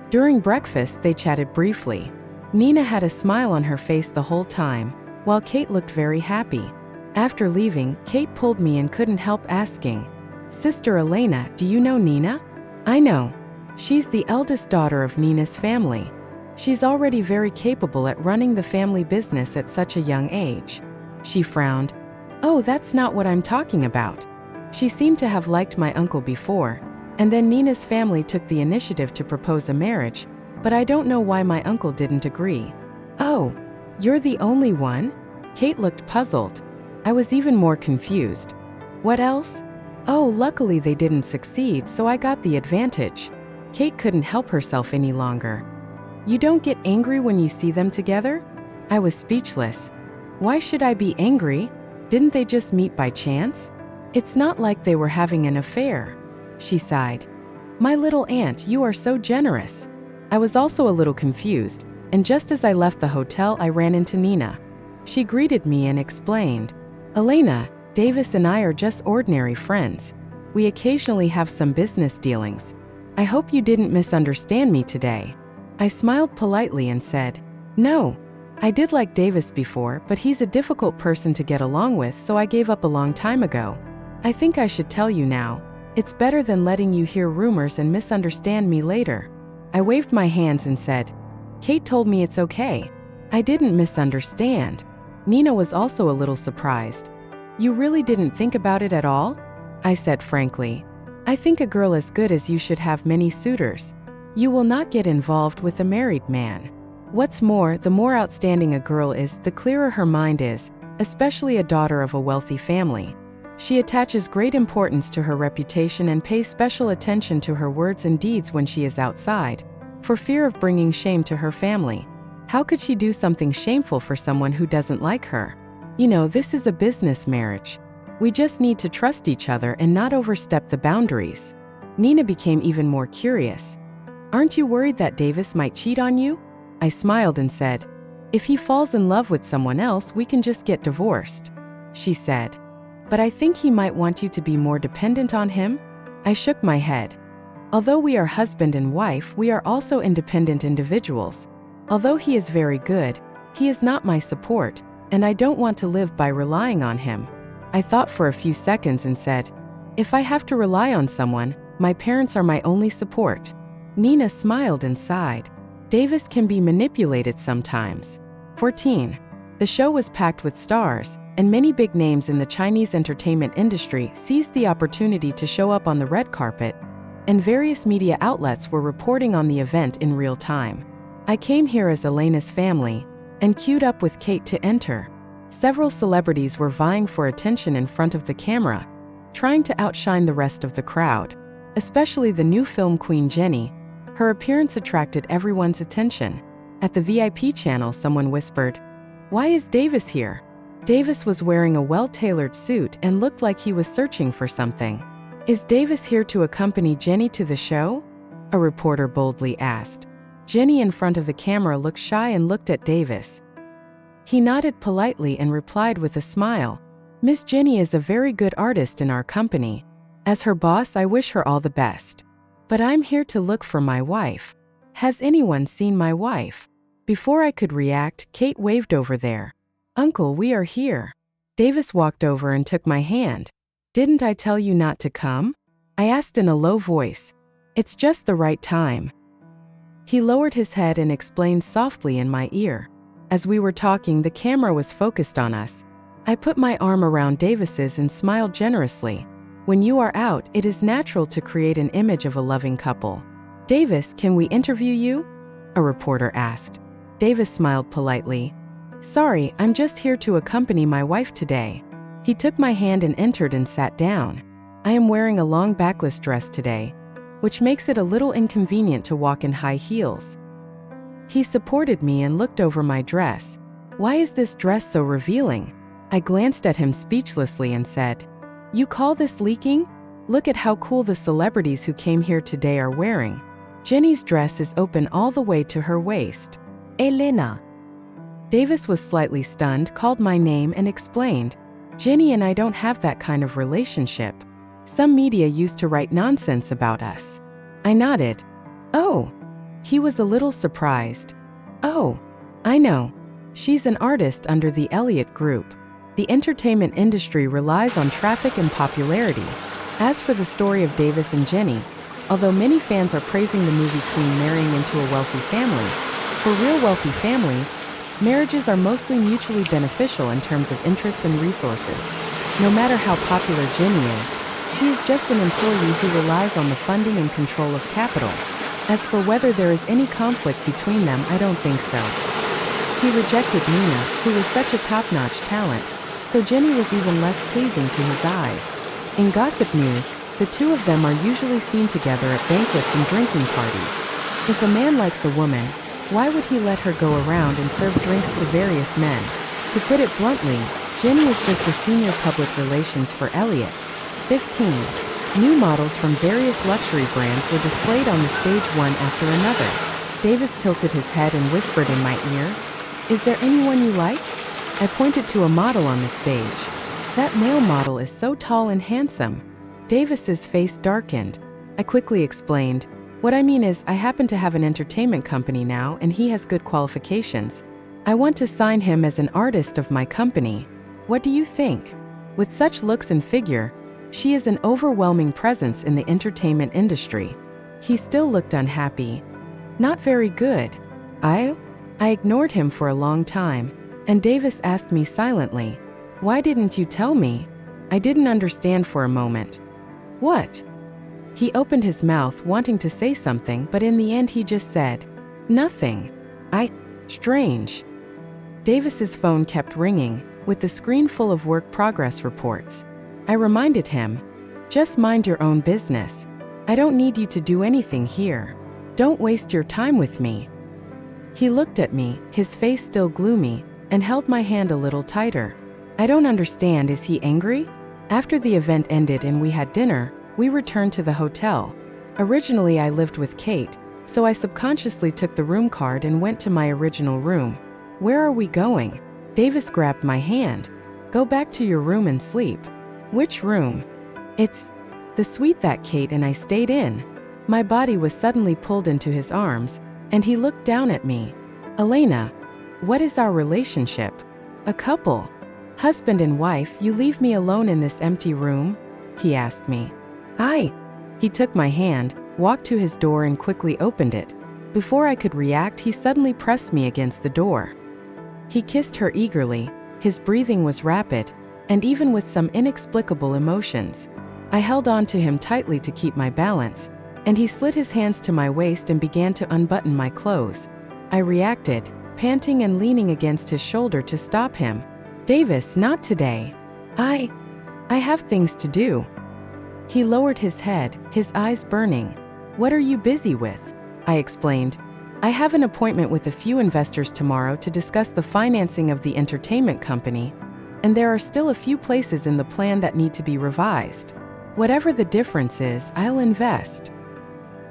During breakfast, they chatted briefly. Nina had a smile on her face the whole time, while Kate looked very happy. After leaving, Kate pulled me and couldn't help asking, "Sister Elena, do you know Nina?" I know. She's the eldest daughter of Nina's family. She's already very capable at running the family business at such a young age. She frowned. Oh, that's not what I'm talking about. She seemed to have liked my uncle before, and then Nina's family took the initiative to propose a marriage, but I don't know why my uncle didn't agree. Oh, you're the only one? Kate looked puzzled. I was even more confused. What else? Oh, luckily they didn't succeed, so I got the advantage. Kate couldn't help herself any longer. You don't get angry when you see them together? I was speechless. Why should I be angry? Didn't they just meet by chance? It's not like they were having an affair. She sighed. My little aunt, you are so generous. I was also a little confused, and just as I left the hotel, I ran into Nina. She greeted me and explained, Elena, Davis and I are just ordinary friends. We occasionally have some business dealings. I hope you didn't misunderstand me today. I smiled politely and said, No. I did like Davis before, but he's a difficult person to get along with, so I gave up a long time ago. I think I should tell you now. It's better than letting you hear rumors and misunderstand me later. I waved my hands and said, Kate told me it's okay. I didn't misunderstand. Nina was also a little surprised. You really didn't think about it at all? I said frankly. I think a girl as good as you should have many suitors. You will not get involved with a married man. What's more, the more outstanding a girl is, the clearer her mind is, especially a daughter of a wealthy family. She attaches great importance to her reputation and pays special attention to her words and deeds when she is outside, for fear of bringing shame to her family. How could she do something shameful for someone who doesn't like her? You know, this is a business marriage. We just need to trust each other and not overstep the boundaries. Nina became even more curious. Aren't you worried that Davis might cheat on you? I smiled and said, If he falls in love with someone else, we can just get divorced. She said, But I think he might want you to be more dependent on him. I shook my head. Although we are husband and wife, we are also independent individuals. Although he is very good, he is not my support, and I don't want to live by relying on him. I thought for a few seconds and said, If I have to rely on someone, my parents are my only support. Nina smiled and sighed. Davis can be manipulated sometimes. 14. The show was packed with stars, and many big names in the Chinese entertainment industry seized the opportunity to show up on the red carpet, and various media outlets were reporting on the event in real time. I came here as Elena's family, and queued up with Kate to enter. Several celebrities were vying for attention in front of the camera, trying to outshine the rest of the crowd, especially the new film queen Jenny. Her appearance attracted everyone's attention. At the VIP channel, someone whispered, Why is Davis here? Davis was wearing a well-tailored suit and looked like he was searching for something. Is Davis here to accompany Jenny to the show? A reporter boldly asked. Jenny in front of the camera looked shy and looked at Davis. He nodded politely and replied with a smile, Miss Jenny is a very good artist in our company. As her boss, I wish her all the best. But I'm here to look for my wife. Has anyone seen my wife? Before I could react, Kate waved over there. Uncle, we are here. Davis walked over and took my hand. Didn't I tell you not to come? I asked in a low voice. It's just the right time. He lowered his head and explained softly in my ear. As we were talking, the camera was focused on us. I put my arm around Davis's and smiled generously. When you are out, it is natural to create an image of a loving couple. Davis, can we interview you? A reporter asked. Davis smiled politely. Sorry, I'm just here to accompany my wife today. He took my hand and entered and sat down. I am wearing a long backless dress today, which makes it a little inconvenient to walk in high heels. He supported me and looked over my dress. Why is this dress so revealing? I glanced at him speechlessly and said, You call this leaking? Look at how cool the celebrities who came here today are wearing. Jenny's dress is open all the way to her waist. Elena. Davis was slightly stunned, called my name and explained, Jenny and I don't have that kind of relationship. Some media used to write nonsense about us. I nodded. Oh. He was a little surprised. Oh, I know. She's an artist under the Elliott Group. The entertainment industry relies on traffic and popularity. As for the story of Davis and Jenny, although many fans are praising the movie queen marrying into a wealthy family, for real wealthy families, marriages are mostly mutually beneficial in terms of interests and resources. No matter how popular Jenny is, she is just an employee who relies on the funding and control of capital. As for whether there is any conflict between them, I don't think so. He rejected Nina, who was such a top-notch talent, so Jenny was even less pleasing to his eyes. In gossip news, the two of them are usually seen together at banquets and drinking parties. If a man likes a woman, why would he let her go around and serve drinks to various men? To put it bluntly, Jenny is just a senior public relations for Elliott. 15. New models from various luxury brands were displayed on the stage one after another. Davis tilted his head and whispered in my ear, Is there anyone you like? I pointed to a model on the stage. That male model is so tall and handsome. Davis's face darkened. I quickly explained, What I mean is, I happen to have an entertainment company now and he has good qualifications. I want to sign him as an artist of my company. What do you think? With such looks and figure, she is an overwhelming presence in the entertainment industry. He still looked unhappy. Not very good. I ignored him for a long time, and Davis asked me silently, Why didn't you tell me? I didn't understand for a moment. What? He opened his mouth wanting to say something, but in the end he just said, Nothing. Strange. Davis's phone kept ringing, with the screen full of work progress reports. I reminded him, Just mind your own business. I don't need you to do anything here. Don't waste your time with me. He looked at me, his face still gloomy, and held my hand a little tighter. I don't understand, is he angry? After the event ended and we had dinner, we returned to the hotel. Originally I lived with Kate, so I subconsciously took the room card and went to my original room. Where are we going? Davis grabbed my hand. Go back to your room and sleep. Which room? It's the suite that Kate and I stayed in. My body was suddenly pulled into his arms, and he looked down at me. Elena, what is our relationship? A couple. Husband and wife, you leave me alone in this empty room? He asked me. He took my hand, walked to his door and quickly opened it. Before I could react, he suddenly pressed me against the door. He kissed her eagerly, his breathing was rapid, and even with some inexplicable emotions. I held on to him tightly to keep my balance, and he slid his hands to my waist and began to unbutton my clothes. I reacted, panting and leaning against his shoulder to stop him. Davis, not today. I have things to do. He lowered his head, his eyes burning. What are you busy with? I explained. I have an appointment with a few investors tomorrow to discuss the financing of the entertainment company, and there are still a few places in the plan that need to be revised. Whatever the difference is, I'll invest.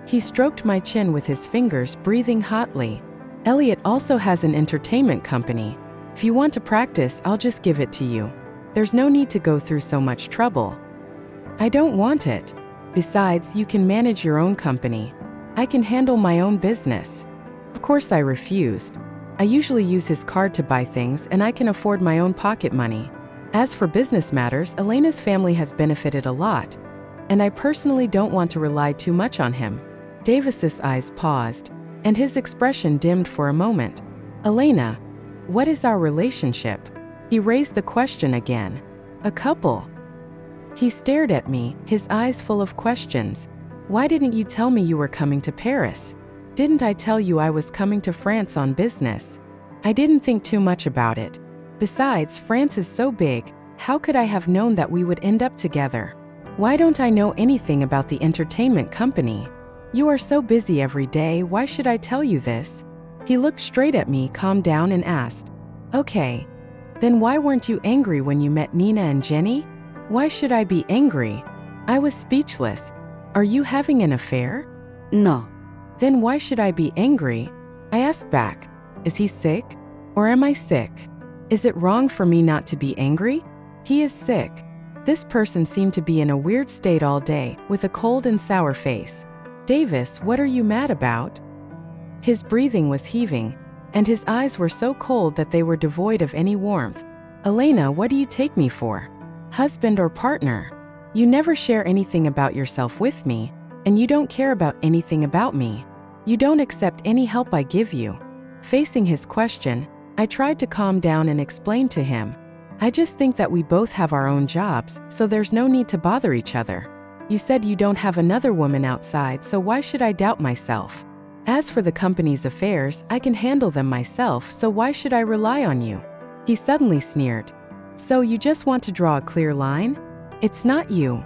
He stroked my chin with his fingers, breathing hotly. Elliott also has an entertainment company. If you want to practice, I'll just give it to you. There's no need to go through so much trouble. I don't want it. Besides, you can manage your own company. I can handle my own business. Of course I refused. I usually use his card to buy things and I can afford my own pocket money. As for business matters, Elena's family has benefited a lot, and I personally don't want to rely too much on him. Davis's eyes paused, and his expression dimmed for a moment. Elena, what is our relationship? He raised the question again. A couple. He stared at me, his eyes full of questions. Why didn't you tell me you were coming to Paris? Didn't I tell you I was coming to France on business? I didn't think too much about it. Besides, France is so big, how could I have known that we would end up together? Why don't I know anything about the entertainment company? You are so busy every day, why should I tell you this? He looked straight at me, calmed down, and asked, Okay, then why weren't you angry when you met Nina and Jenny? Why should I be angry? I was speechless. Are you having an affair? No. Then why should I be angry? I asked back, is he sick? Or am I sick? Is it wrong for me not to be angry? He is sick. This person seemed to be in a weird state all day, with a cold and sour face. Davis, what are you mad about? His breathing was heaving, and his eyes were so cold that they were devoid of any warmth. Elena, what do you take me for? Husband or partner? You never share anything about yourself with me, and you don't care about anything about me. You don't accept any help I give you. Facing his question, I tried to calm down and explain to him. I just think that we both have our own jobs, so there's no need to bother each other. You said you don't have another woman outside, so why should I doubt myself? As for the company's affairs, I can handle them myself, so why should I rely on you? He suddenly sneered. So you just want to draw a clear line? It's not you.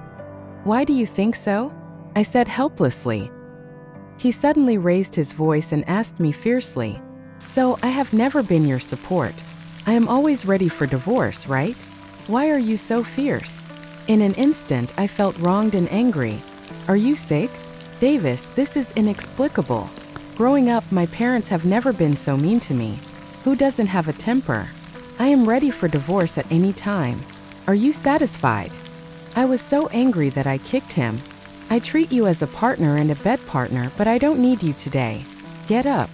Why do you think so? I said helplessly. He suddenly raised his voice and asked me fiercely, So I have never been your support. I am always ready for divorce, right? Why are you so fierce? In an instant, I felt wronged and angry. Are you sick? Davis, this is inexplicable. Growing up, my parents have never been so mean to me. Who doesn't have a temper? I am ready for divorce at any time. Are you satisfied? I was so angry that I kicked him. I treat you as a partner and a bed partner, but I don't need you today. Get up.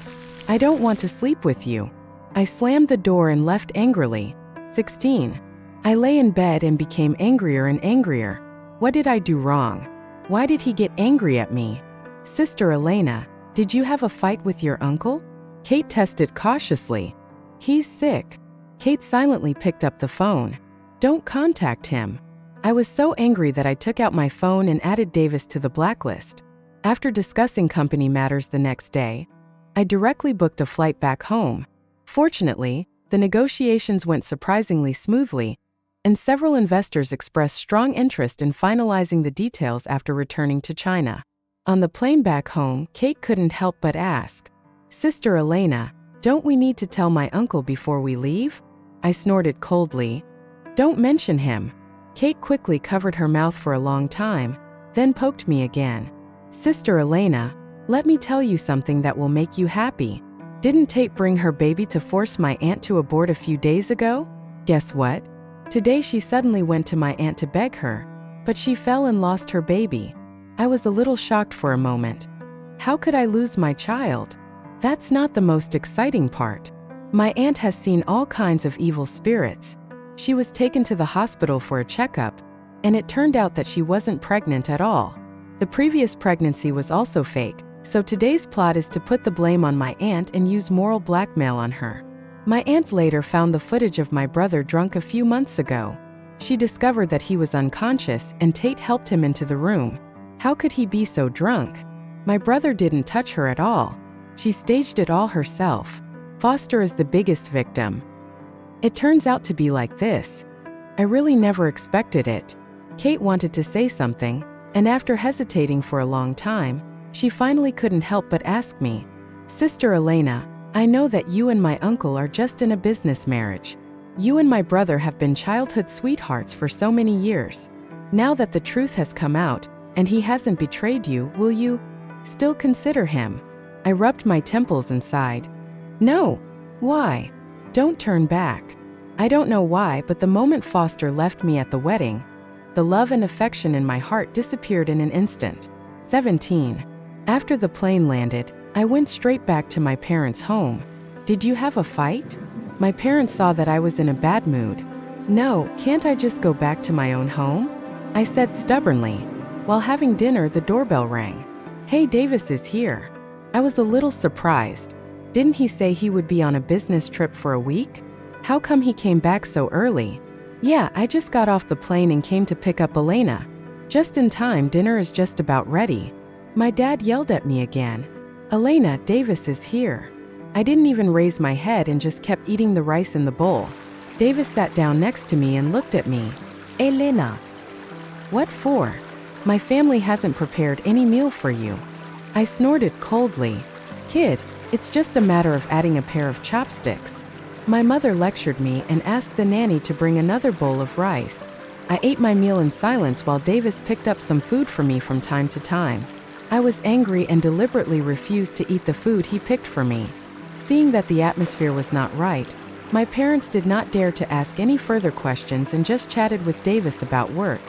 I don't want to sleep with you. I slammed the door and left angrily. 16. I lay in bed and became angrier and angrier. What did I do wrong? Why did he get angry at me? Sister Elena, did you have a fight with your uncle? Kate tested cautiously. He's sick. Kate silently picked up the phone. Don't contact him. I was so angry that I took out my phone and added Davis to the blacklist. After discussing company matters the next day, I directly booked a flight back home. Fortunately, the negotiations went surprisingly smoothly, and several investors expressed strong interest in finalizing the details after returning to China. On the plane back home, Kate couldn't help but ask, Sister Elena, don't we need to tell my uncle before we leave? I snorted coldly. Don't mention him. Kate quickly covered her mouth for a long time, then poked me again. Sister Elena, let me tell you something that will make you happy. Didn't Tate bring her baby to force my aunt to abort a few days ago? Guess what? Today she suddenly went to my aunt to beg her, but she fell and lost her baby. I was a little shocked for a moment. How could I lose my child? That's not the most exciting part. My aunt has seen all kinds of evil spirits. She was taken to the hospital for a checkup, and it turned out that she wasn't pregnant at all. The previous pregnancy was also fake, so today's plot is to put the blame on my aunt and use moral blackmail on her. My aunt later found the footage of my brother drunk a few months ago. She discovered that he was unconscious and Tate helped him into the room. How could he be so drunk? My brother didn't touch her at all. She staged it all herself. Foster is the biggest victim. It turns out to be like this. I really never expected it. Kate wanted to say something, and after hesitating for a long time, she finally couldn't help but ask me, Sister Elena, I know that you and my uncle are just in a business marriage. You and my brother have been childhood sweethearts for so many years. Now that the truth has come out, and he hasn't betrayed you, will you still consider him? I rubbed my temples and sighed. No. Why? Don't turn back. I don't know why, but the moment Foster left me at the wedding, the love and affection in my heart disappeared in an instant. 17. After the plane landed, I went straight back to my parents' home. Did you have a fight? My parents saw that I was in a bad mood. No, can't I just go back to my own home? I said stubbornly. While having dinner, the doorbell rang. Hey, Davis is here. I was a little surprised. Didn't he say he would be on a business trip for a week? How come he came back so early? Yeah, I just got off the plane and came to pick up Elena. Just in time, dinner is just about ready. My dad yelled at me again. Elena, Davis is here. I didn't even raise my head and just kept eating the rice in the bowl. Davis sat down next to me and looked at me. Elena. What for? My family hasn't prepared any meal for you. I snorted coldly. Kid, it's just a matter of adding a pair of chopsticks. My mother lectured me and asked the nanny to bring another bowl of rice. I ate my meal in silence while Davis picked up some food for me from time to time. I was angry and deliberately refused to eat the food he picked for me. Seeing that the atmosphere was not right, my parents did not dare to ask any further questions and just chatted with Davis about work.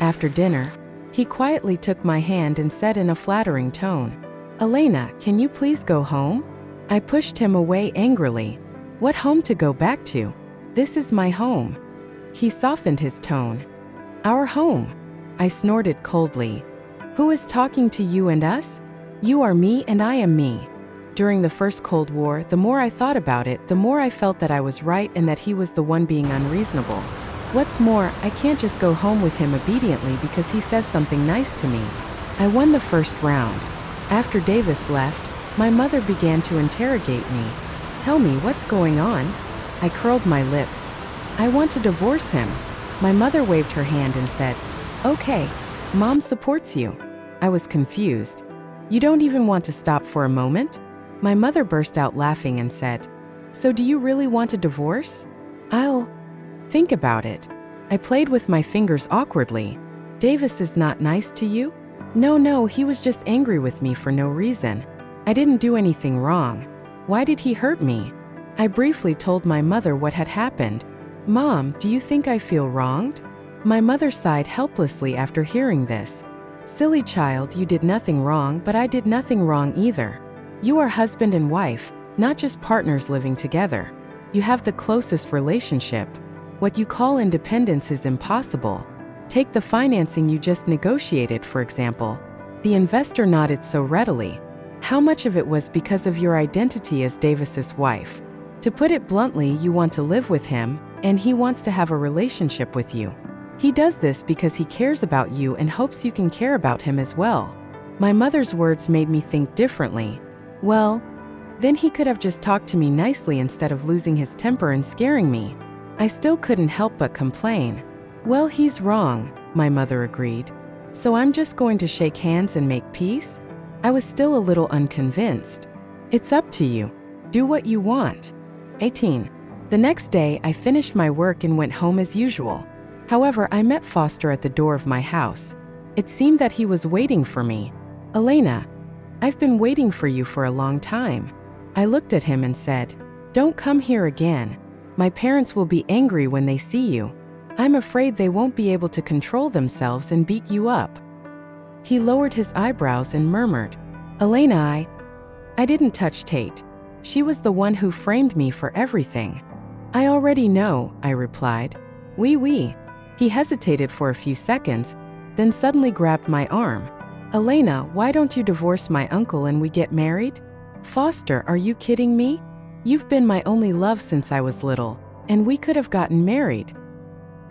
After dinner, he quietly took my hand and said in a flattering tone, Elena, can you please go home? I pushed him away angrily. What home to go back to? This is my home. He softened his tone. Our home. I snorted coldly. Who is talking to you and us? You are me and I am me. During the first Cold War, the more I thought about it, the more I felt that I was right and that he was the one being unreasonable. What's more, I can't just go home with him obediently because he says something nice to me. I won the first round. After Davis left, my mother began to interrogate me. Tell me what's going on? I curled my lips. I want to divorce him. My mother waved her hand and said, Okay, Mom supports you. I was confused. You don't even want to stop for a moment? My mother burst out laughing and said, So do you really want a divorce? I'll think about it. I played with my fingers awkwardly. Davis is not nice to you? No, he was just angry with me for no reason. I didn't do anything wrong. Why did he hurt me? I briefly told my mother what had happened. Mom, do you think I feel wronged? My mother sighed helplessly after hearing this. Silly child, you did nothing wrong, but I did nothing wrong either. You are husband and wife, not just partners living together. You have the closest relationship. What you call independence is impossible. Take the financing you just negotiated, for example. The investor nodded so readily. How much of it was because of your identity as Davis's wife? To put it bluntly, you want to live with him, and he wants to have a relationship with you. He does this because he cares about you and hopes you can care about him as well. My mother's words made me think differently. Well, then he could have just talked to me nicely instead of losing his temper and scaring me. I still couldn't help but complain. Well, he's wrong, my mother agreed. So I'm just going to shake hands and make peace? I was still a little unconvinced. It's up to you. Do what you want. 18. The next day, I finished my work and went home as usual. However, I met Foster at the door of my house. It seemed that he was waiting for me. Elena, I've been waiting for you for a long time. I looked at him and said, Don't come here again. My parents will be angry when they see you. I'm afraid they won't be able to control themselves and beat you up. He lowered his eyebrows and murmured, Elena, I didn't touch Tate. She was the one who framed me for everything. I already know, I replied. Oui. He hesitated for a few seconds, then suddenly grabbed my arm. Elena, why don't you divorce my uncle and we get married? Foster, are you kidding me? You've been my only love since I was little, and we could have gotten married.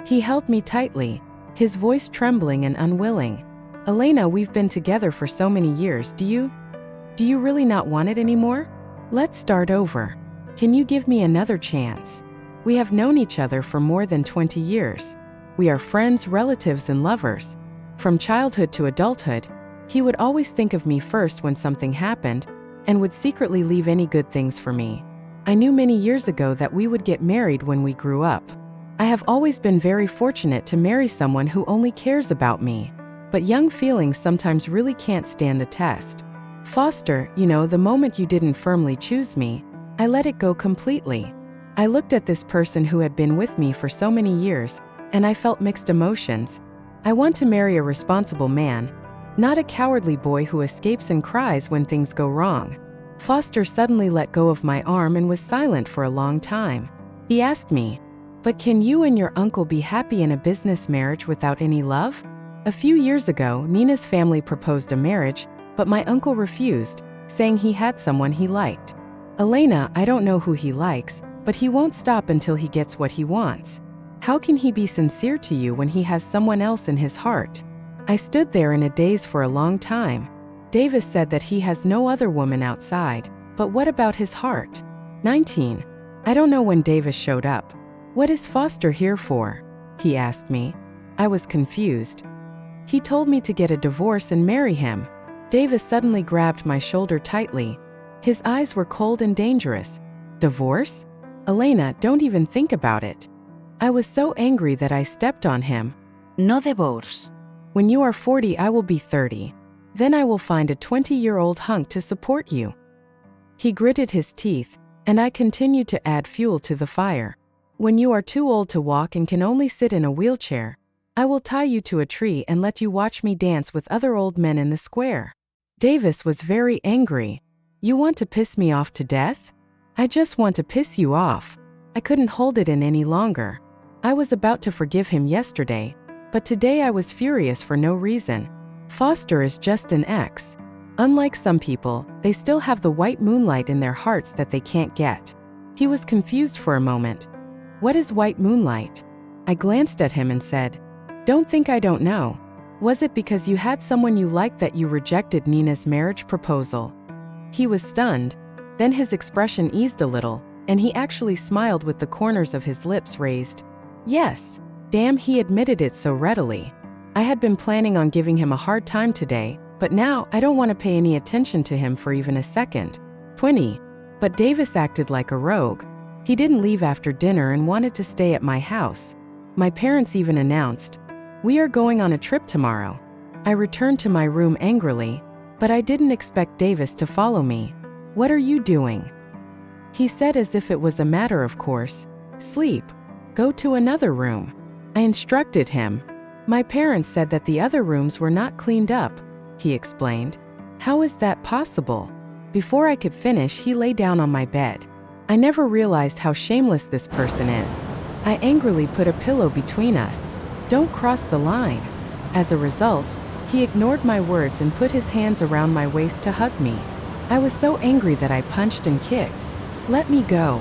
He held me tightly, his voice trembling and unwilling. Elena, we've been together for so many years. Do you really not want it anymore? Let's start over. Can you give me another chance? We have known each other for more than 20 years. We are friends, relatives, and lovers. From childhood to adulthood, he would always think of me first when something happened, and would secretly leave any good things for me. I knew many years ago that we would get married when we grew up. I have always been very fortunate to marry someone who only cares about me. But young feelings sometimes really can't stand the test. Foster, the moment you didn't firmly choose me, I let it go completely. I looked at this person who had been with me for so many years, and I felt mixed emotions. I want to marry a responsible man, Not a cowardly boy who escapes and cries when things go wrong. Foster suddenly let go of my arm and was silent for a long time. He asked me, "But can you and your uncle be happy in a business marriage without any love?" A few years ago, Nina's family proposed a marriage, but my uncle refused, saying he had someone he liked. "Elena, I don't know who he likes, but he won't stop until he gets what he wants. How can he be sincere to you when he has someone else in his heart?" I stood there in a daze for a long time. Davis said that he has no other woman outside, but what about his heart? 19. I don't know when Davis showed up. "What is Foster here for?" he asked me. I was confused. "He told me to get a divorce and marry him." Davis suddenly grabbed my shoulder tightly. His eyes were cold and dangerous. "Divorce? Elena, don't even think about it." I was so angry that I stepped on him. No divorce. "When you are 40, I will be 30. Then I will find a 20-year-old hunk to support you." He gritted his teeth, and I continued to add fuel to the fire. "When you are too old to walk and can only sit in a wheelchair, I will tie you to a tree and let you watch me dance with other old men in the square." Davis was very angry. "You want to piss me off to death?" "I just want to piss you off." I couldn't hold it in any longer. I was about to forgive him yesterday, but today I was furious for no reason. Foster is just an ex. Unlike some people, they still have the white moonlight in their hearts that they can't get. He was confused for a moment. "What is white moonlight?" I glanced at him and said, "Don't think I don't know. Was it because you had someone you liked that you rejected Nina's marriage proposal?" He was stunned. Then his expression eased a little, and he actually smiled with the corners of his lips raised. "Yes." Damn, he admitted it so readily. I had been planning on giving him a hard time today, but now I don't want to pay any attention to him for even a second. 20. But Davis acted like a rogue. He didn't leave after dinner and wanted to stay at my house. My parents even announced, "We are going on a trip tomorrow." I returned to my room angrily, but I didn't expect Davis to follow me. "What are you doing?" he said as if it was a matter of course. "Sleep. Go to another room." I instructed him. "My parents said that the other rooms were not cleaned up," he explained. "How is that possible?" Before I could finish, he lay down on my bed. I never realized how shameless this person is. I angrily put a pillow between us. "Don't cross the line." As a result, he ignored my words and put his hands around my waist to hug me. I was so angry that I punched and kicked. "Let me go."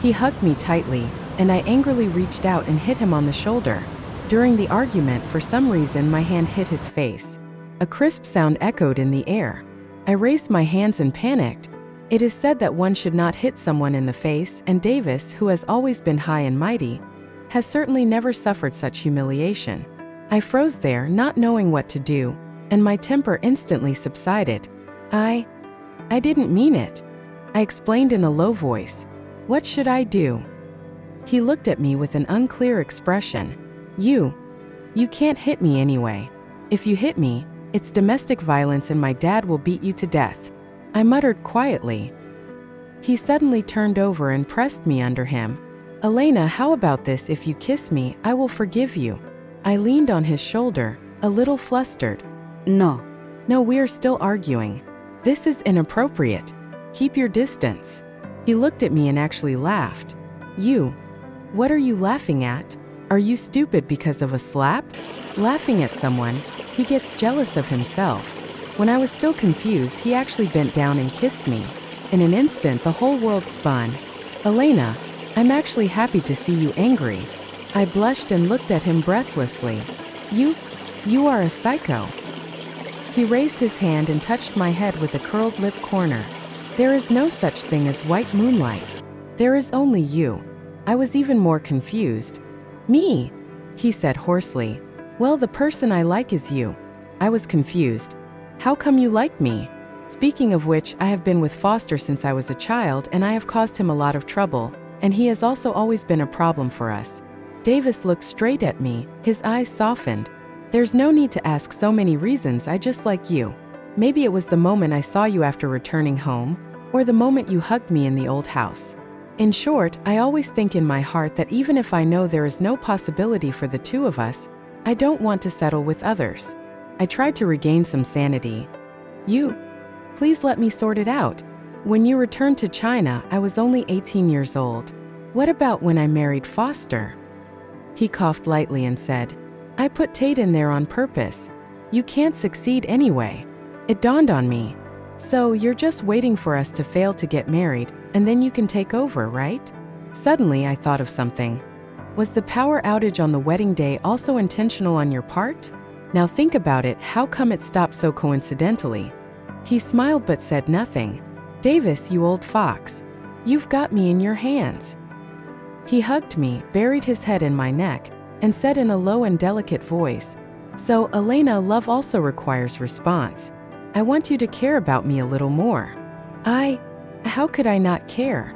He hugged me tightly, and I angrily reached out and hit him on the shoulder. During the argument, for some reason, my hand hit his face. A crisp sound echoed in the air. I raised my hands and panicked. It is said that one should not hit someone in the face, and Davis, who has always been high and mighty, has certainly never suffered such humiliation. I froze there, not knowing what to do, and my temper instantly subsided. I didn't mean it," I explained in a low voice. "What should I do?" He looked at me with an unclear expression. You can't hit me anyway. If you hit me, it's domestic violence and my dad will beat you to death," I muttered quietly. He suddenly turned over and pressed me under him. "Elena, how about this? If you kiss me, I will forgive you." I leaned on his shoulder, a little flustered. No. "No, we are still arguing. This is inappropriate. Keep your distance." He looked at me and actually laughed. What are you laughing at? Are you stupid because of a slap?" Laughing at someone, he gets jealous of himself. When I was still confused, he actually bent down and kissed me. In an instant, the whole world spun. "Elena, I'm actually happy to see you angry." I blushed and looked at him breathlessly. You are a psycho." He raised his hand and touched my head with a curled lip corner. "There is no such thing as white moonlight. There is only you." I was even more confused. "Me?" he said hoarsely. "Well, the person I like is you." I was confused. "How come you like me?" Speaking of which, I have been with Foster since I was a child, and I have caused him a lot of trouble, and he has also always been a problem for us. Davis looked straight at me, his eyes softened. "There's no need to ask so many reasons, I just like you. Maybe it was the moment I saw you after returning home, or the moment you hugged me in the old house. In short, I always think in my heart that even if I know there is no possibility for the two of us, I don't want to settle with others." I tried to regain some sanity. Please let me sort it out. When you returned to China, I was only 18 years old. What about when I married Foster? He coughed lightly and said, I put Tate in there on purpose. You can't succeed anyway. It dawned on me. So you're just waiting for us to fail to get married, and then you can take over, right? Suddenly, I thought of something. Was the power outage on the wedding day also intentional on your part? Now think about it, how come it stopped so coincidentally? He smiled but said nothing. Davis, you old fox. You've got me in your hands. He hugged me, buried his head in my neck, and said in a low and delicate voice, So, Elena, love also requires response. I want you to care about me a little more. How could I not care?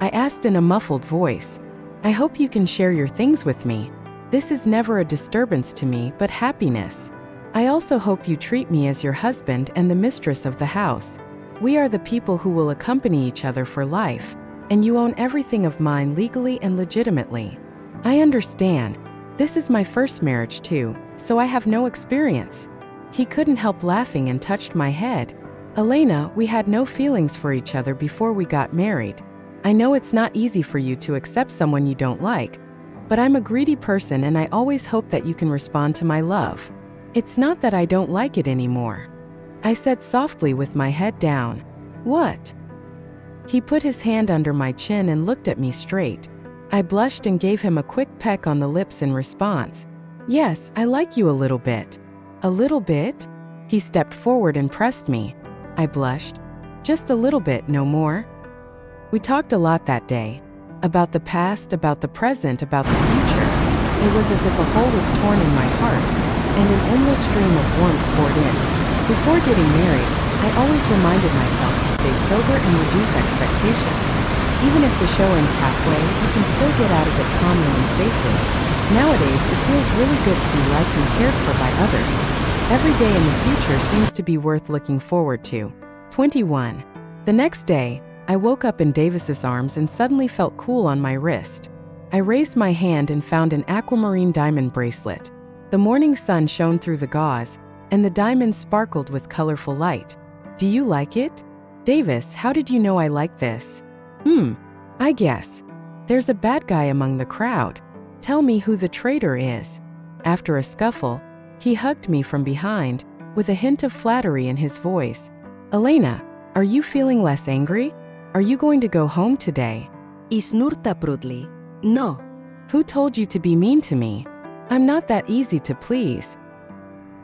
I asked in a muffled voice. I hope you can share your things with me. This is never a disturbance to me, but happiness. I also hope you treat me as your husband and the mistress of the house. We are the people who will accompany each other for life, and you own everything of mine legally and legitimately. I understand. This is my first marriage too, so I have no experience. He couldn't help laughing and touched my head. Elena, we had no feelings for each other before we got married. I know it's not easy for you to accept someone you don't like, but I'm a greedy person and I always hope that you can respond to my love. It's not that I don't like it anymore. I said softly with my head down. What? He put his hand under my chin and looked at me straight. I blushed and gave him a quick peck on the lips in response. Yes, I like you a little bit. A little bit? He stepped forward and pressed me. I blushed. Just a little bit, no more. We talked a lot that day. About the past, about the present, about the future. It was as if a hole was torn in my heart, and an endless stream of warmth poured in. Before getting married, I always reminded myself to stay sober and reduce expectations. Even if the show ends halfway, you can still get out of it calmly and safely. Nowadays, it feels really good to be liked and cared for by others. Every day in the future seems to be worth looking forward to. 21. The next day, I woke up in Davis's arms and suddenly felt cool on my wrist. I raised my hand and found an aquamarine diamond bracelet. The morning sun shone through the gauze, and the diamonds sparkled with colorful light. Do you like it? Davis, how did you know I like this? I guess. There's a bad guy among the crowd. Tell me who the traitor is. After a scuffle, he hugged me from behind, with a hint of flattery in his voice. Elena, are you feeling less angry? Are you going to go home today? He snurta prudly. No. Who told you to be mean to me? I'm not that easy to please.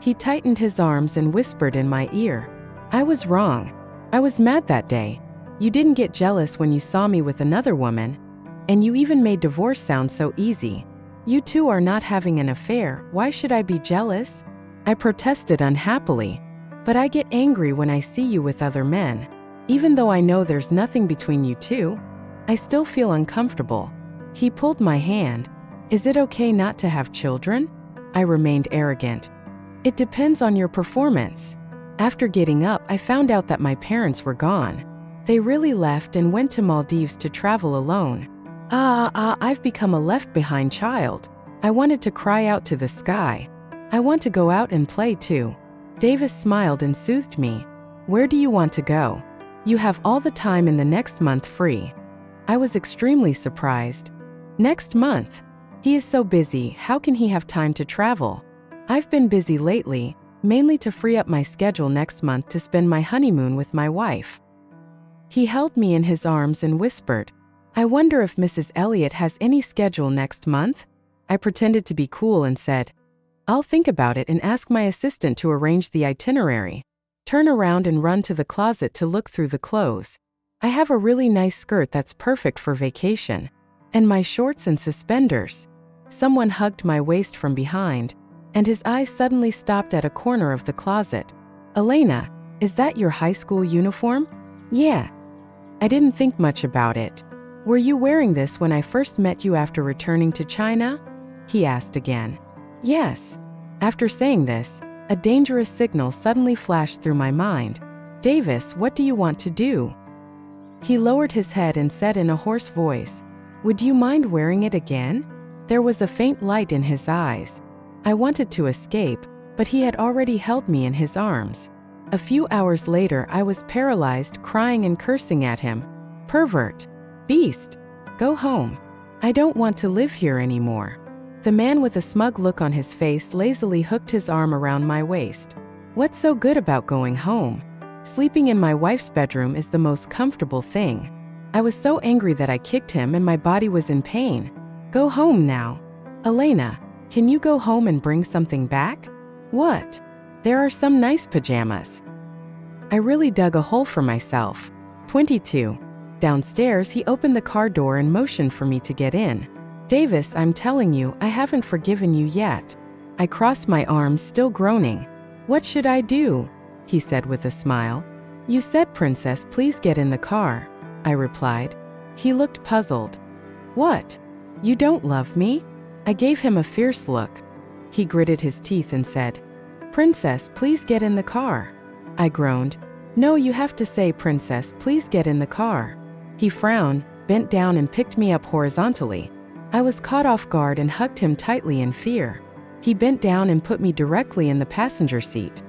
He tightened his arms and whispered in my ear. I was wrong. I was mad that day. You didn't get jealous when you saw me with another woman, and you even made divorce sound so easy. You two are not having an affair, why should I be jealous? I protested unhappily. But I get angry when I see you with other men. Even though I know there's nothing between you two, I still feel uncomfortable. He pulled my hand. Is it okay not to have children? I remained arrogant. It depends on your performance. After getting up, I found out that my parents were gone. They really left and went to Maldives to travel alone. I've become a left-behind child. I wanted to cry out to the sky. I want to go out and play too. Davis smiled and soothed me. Where do you want to go? You have all the time in the next month free. I was extremely surprised. Next month? He is so busy, how can he have time to travel? I've been busy lately, mainly to free up my schedule next month to spend my honeymoon with my wife. He held me in his arms and whispered, I wonder if Mrs. Elliot has any schedule next month? I pretended to be cool and said, I'll think about it and ask my assistant to arrange the itinerary. Turn around and run to the closet to look through the clothes. I have a really nice skirt that's perfect for vacation. And my shorts and suspenders. Someone hugged my waist from behind, and his eyes suddenly stopped at a corner of the closet. Elena, is that your high school uniform? Yeah. I didn't think much about it. Were you wearing this when I first met you after returning to China? He asked again. Yes. After saying this, a dangerous signal suddenly flashed through my mind. Davis, what do you want to do? He lowered his head and said in a hoarse voice, Would you mind wearing it again? There was a faint light in his eyes. I wanted to escape, but he had already held me in his arms. A few hours later, I was paralyzed, crying and cursing at him. Pervert! Beast! Go home. I don't want to live here anymore. The man with a smug look on his face lazily hooked his arm around my waist. What's so good about going home? Sleeping in my wife's bedroom is the most comfortable thing. I was so angry that I kicked him and my body was in pain. Go home now. Elena, can you go home and bring something back? What? There are some nice pajamas. I really dug a hole for myself. 22. Downstairs, he opened the car door and motioned for me to get in. Davis, I'm telling you, I haven't forgiven you yet. I crossed my arms, still groaning. What should I do? He said with a smile. You said, Princess, please get in the car, I replied. He looked puzzled. What? You don't love me? I gave him a fierce look. He gritted his teeth and said, Princess, please get in the car. I groaned. No, you have to say, Princess, please get in the car. He frowned, bent down and picked me up horizontally. I was caught off guard and hugged him tightly in fear. He bent down and put me directly in the passenger seat.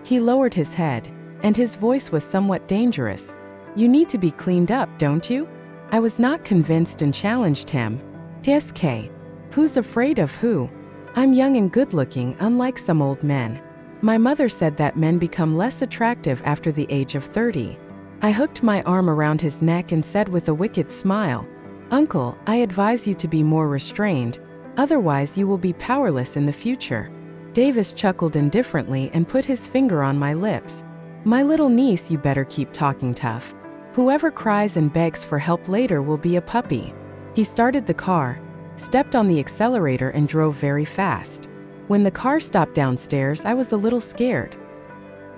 He lowered his head, and his voice was somewhat dangerous. You need to be cleaned up, don't you? I was not convinced and challenged him. TSK. Who's afraid of who? I'm young and good-looking, unlike some old men. My mother said that men become less attractive after the age of 30. I hooked my arm around his neck and said with a wicked smile, Uncle, I advise you to be more restrained, otherwise you will be powerless in the future. Davis chuckled indifferently and put his finger on my lips. My little niece, you better keep talking tough. Whoever cries and begs for help later will be a puppy. He started the car, stepped on the accelerator and drove very fast. When the car stopped downstairs, I was a little scared.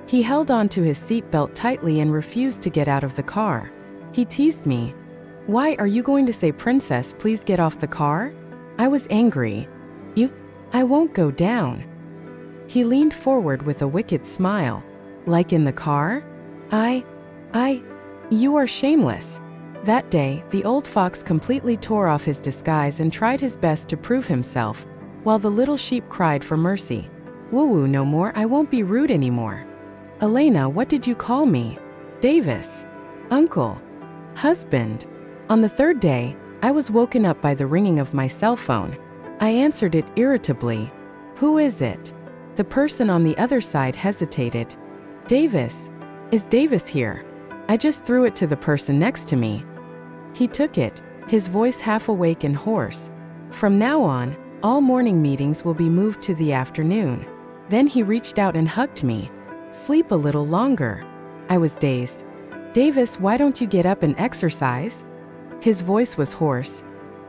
He held on to his seatbelt tightly and refused to get out of the car. He teased me. Why are you going to say, Princess, please get off the car? I was angry. I won't go down. He leaned forward with a wicked smile. Like in the car? You are shameless. That day, the old fox completely tore off his disguise and tried his best to prove himself, while the little sheep cried for mercy. Woo-woo no more, I won't be rude anymore. Elena, what did you call me? Davis. Uncle. Husband. On the third day, I was woken up by the ringing of my cell phone. I answered it irritably. Who is it? The person on the other side hesitated. Davis. Is Davis here? I just threw it to the person next to me. He took it, his voice half awake and hoarse. From now on, all morning meetings will be moved to the afternoon. Then he reached out and hugged me. Sleep a little longer. I was dazed. Davis, why don't you get up and exercise? His voice was hoarse.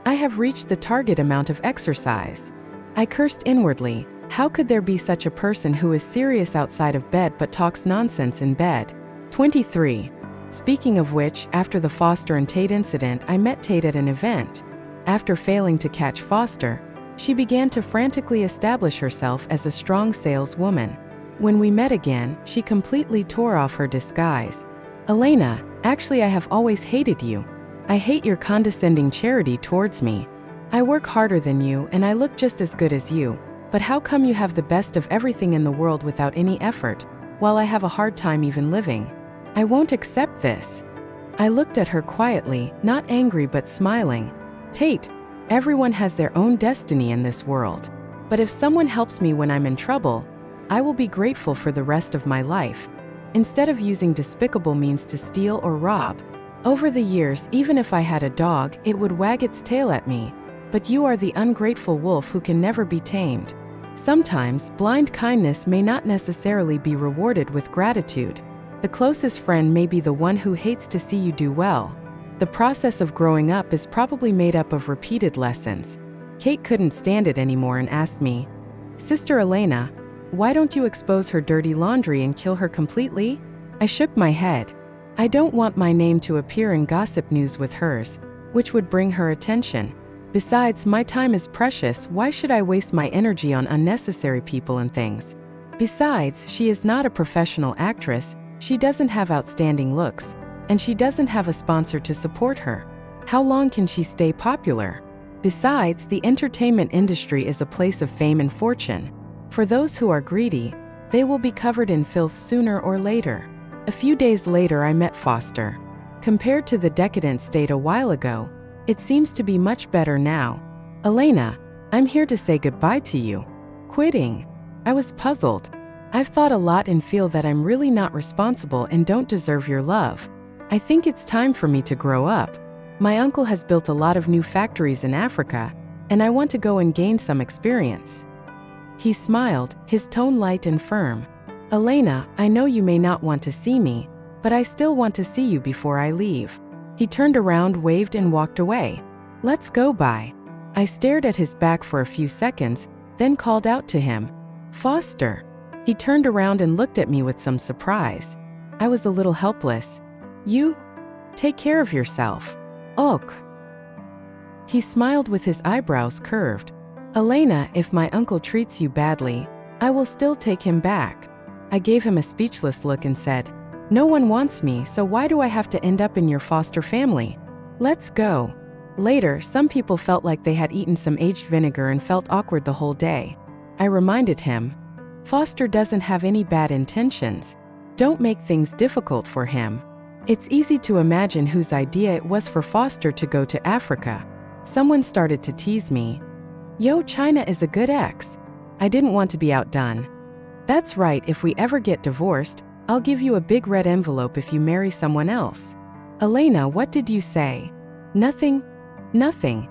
I have reached the target amount of exercise. I cursed inwardly. How could there be such a person who is serious outside of bed but talks nonsense in bed? 23. Speaking of which, after the Foster and Tate incident, I met Tate at an event. After failing to catch Foster, she began to frantically establish herself as a strong saleswoman. When we met again, she completely tore off her disguise. Elena, actually I have always hated you. I hate your condescending charity towards me. I work harder than you and I look just as good as you, but how come you have the best of everything in the world without any effort, while I have a hard time even living? I won't accept this. I looked at her quietly, not angry but smiling. Tate, everyone has their own destiny in this world. But if someone helps me when I'm in trouble, I will be grateful for the rest of my life, instead of using despicable means to steal or rob. Over the years, even if I had a dog, it would wag its tail at me. But you are the ungrateful wolf who can never be tamed. Sometimes, blind kindness may not necessarily be rewarded with gratitude. The closest friend may be the one who hates to see you do well. The process of growing up is probably made up of repeated lessons. Kate couldn't stand it anymore and asked me, Sister Elena, why don't you expose her dirty laundry and kill her completely? I shook my head. I don't want my name to appear in gossip news with hers, which would bring her attention. Besides, my time is precious, why should I waste my energy on unnecessary people and things? Besides, she is not a professional actress, she doesn't have outstanding looks, and she doesn't have a sponsor to support her. How long can she stay popular? Besides, the entertainment industry is a place of fame and fortune. For those who are greedy, they will be covered in filth sooner or later. A few days later I met Foster. Compared to the decadent state a while ago, it seems to be much better now. Elena, I'm here to say goodbye to you. Quitting. I was puzzled. I've thought a lot and feel that I'm really not responsible and don't deserve your love. I think it's time for me to grow up. My uncle has built a lot of new factories in Africa, and I want to go and gain some experience. He smiled, his tone light and firm. Elena, I know you may not want to see me, but I still want to see you before I leave. He turned around, waved and walked away. Let's go by. I stared at his back for a few seconds, then called out to him. Foster. He turned around and looked at me with some surprise. I was a little helpless. You? Take care of yourself. Ok. He smiled with his eyebrows curved. Elena, if my uncle treats you badly, I will still take him back. I gave him a speechless look and said, no one wants me, so why do I have to end up in your foster family? Let's go. Later, some people felt like they had eaten some aged vinegar and felt awkward the whole day. I reminded him, Foster doesn't have any bad intentions. Don't make things difficult for him. It's easy to imagine whose idea it was for Foster to go to Africa. Someone started to tease me. Yo, China is a good ex. I didn't want to be outdone. That's right, if we ever get divorced, I'll give you a big red envelope if you marry someone else. Elena, what did you say? Nothing. Nothing.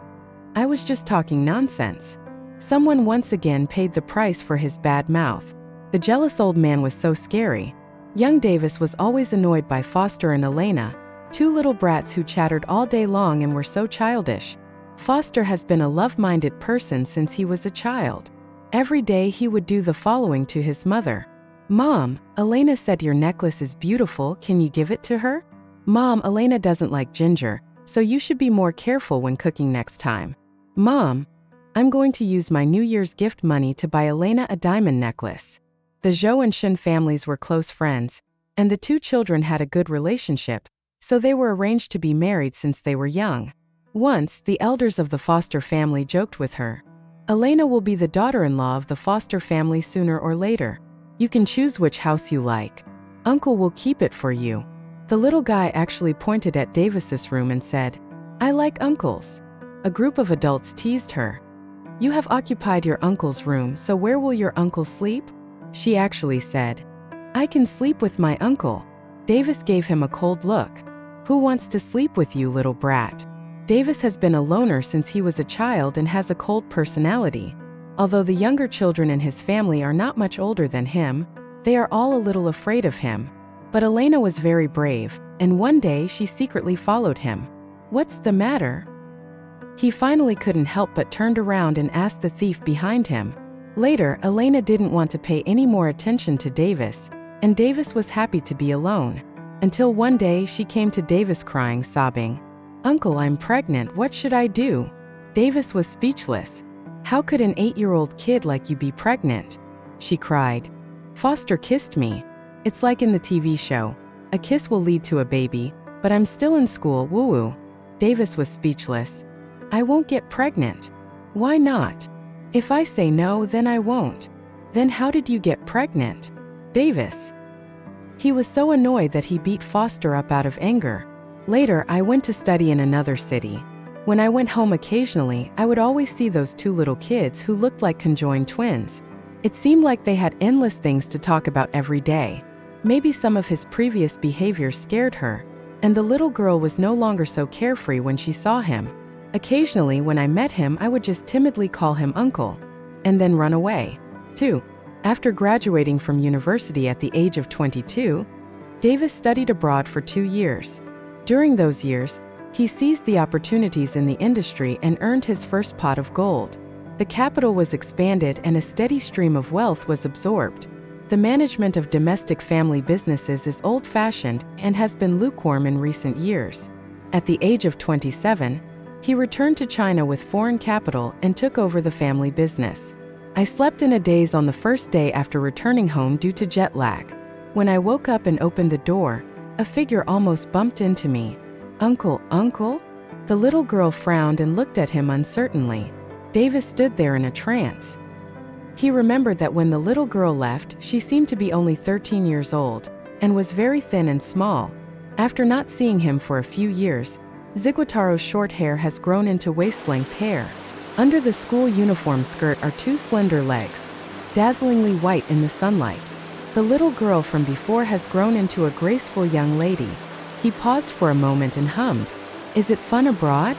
I was just talking nonsense. Someone once again paid the price for his bad mouth. The jealous old man was so scary. Young Davis was always annoyed by Foster and Elena, two little brats who chattered all day long and were so childish. Foster has been a love-minded person since he was a child. Every day he would do the following to his mother. Mom, Elena said your necklace is beautiful, can you give it to her? Mom, Elena doesn't like ginger, so you should be more careful when cooking next time. Mom, I'm going to use my New Year's gift money to buy Elena a diamond necklace. The Zhou and Shen families were close friends, and the two children had a good relationship, so they were arranged to be married since they were young. Once, the elders of the Foster family joked with her. Elena will be the daughter-in-law of the Foster family sooner or later. You can choose which house you like. Uncle will keep it for you. The little guy actually pointed at Davis's room and said, I like uncles. A group of adults teased her. You have occupied your uncle's room, so where will your uncle sleep? She actually said, I can sleep with my uncle. Davis gave him a cold look. Who wants to sleep with you, little brat? Davis has been a loner since he was a child and has a cold personality. Although the younger children in his family are not much older than him, they are all a little afraid of him. But Elena was very brave, and one day she secretly followed him. What's the matter? He finally couldn't help but turned around and asked the thief behind him. Later, Elena didn't want to pay any more attention to Davis, and Davis was happy to be alone. Until one day she came to Davis crying, sobbing, Uncle, I'm pregnant, what should I do? Davis was speechless. How could an 8-year-old kid like you be pregnant? She cried. Foster kissed me. It's like in the TV show. A kiss will lead to a baby, but I'm still in school, woo-woo. Davis was speechless. I won't get pregnant. Why not? If I say no, then I won't. Then how did you get pregnant? Davis. He was so annoyed that he beat Foster up out of anger. Later, I went to study in another city. When I went home occasionally, I would always see those two little kids who looked like conjoined twins. It seemed like they had endless things to talk about every day. Maybe some of his previous behavior scared her, and the little girl was no longer so carefree when she saw him. Occasionally, when I met him, I would just timidly call him uncle, and then run away. 2. After graduating from university at the age of 22, Davis studied abroad for 2 years. During those years, he seized the opportunities in the industry and earned his first pot of gold. The capital was expanded and a steady stream of wealth was absorbed. The management of domestic family businesses is old-fashioned and has been lukewarm in recent years. At the age of 27, he returned to China with foreign capital and took over the family business. I slept in a daze on the first day after returning home due to jet lag. When I woke up and opened the door, a figure almost bumped into me. Uncle, uncle? The little girl frowned and looked at him uncertainly. Davis stood there in a trance. He remembered that when the little girl left, she seemed to be only 13 years old, and was very thin and small. After not seeing him for a few years, Ziguataro's short hair has grown into waist-length hair. Under the school uniform skirt are two slender legs, dazzlingly white in the sunlight. The little girl from before has grown into a graceful young lady. He paused for a moment and hummed. "Is it fun abroad?"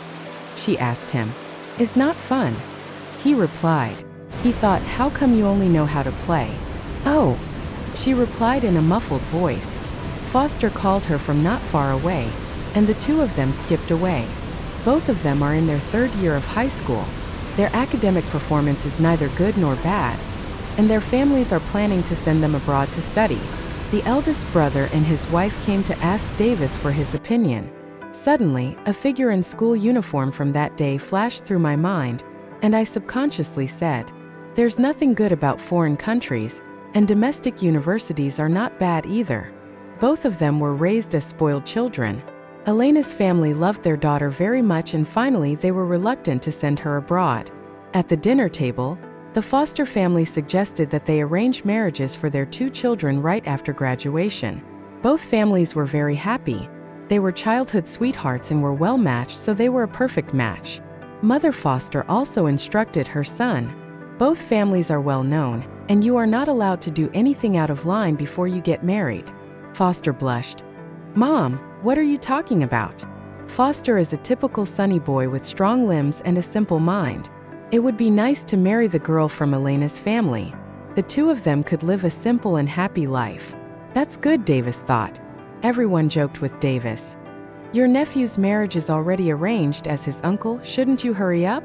she asked him. "It's not fun," he replied. He thought, "How come you only know how to play?" "Oh," she replied in a muffled voice. Foster called her from not far away, and the two of them skipped away. Both of them are in their third year of high school. Their academic performance is neither good nor bad, and their families are planning to send them abroad to study. The eldest brother and his wife came to ask Davis for his opinion. Suddenly, a figure in school uniform from that day flashed through my mind, and I subconsciously said, "There's nothing good about foreign countries, and domestic universities are not bad either." Both of them were raised as spoiled children. Elena's family loved their daughter very much, and finally they were reluctant to send her abroad. At the dinner table, the Foster family suggested that they arrange marriages for their two children right after graduation. Both families were very happy. They were childhood sweethearts and were well matched, so they were a perfect match. Mother Foster also instructed her son, "Both families are well known, and you are not allowed to do anything out of line before you get married." Foster blushed. "Mom, what are you talking about?" Foster is a typical sunny boy with strong limbs and a simple mind. It would be nice to marry the girl from Elena's family. The two of them could live a simple and happy life. That's good, Davis thought. Everyone joked with Davis. "Your nephew's marriage is already arranged as his uncle, shouldn't you hurry up?"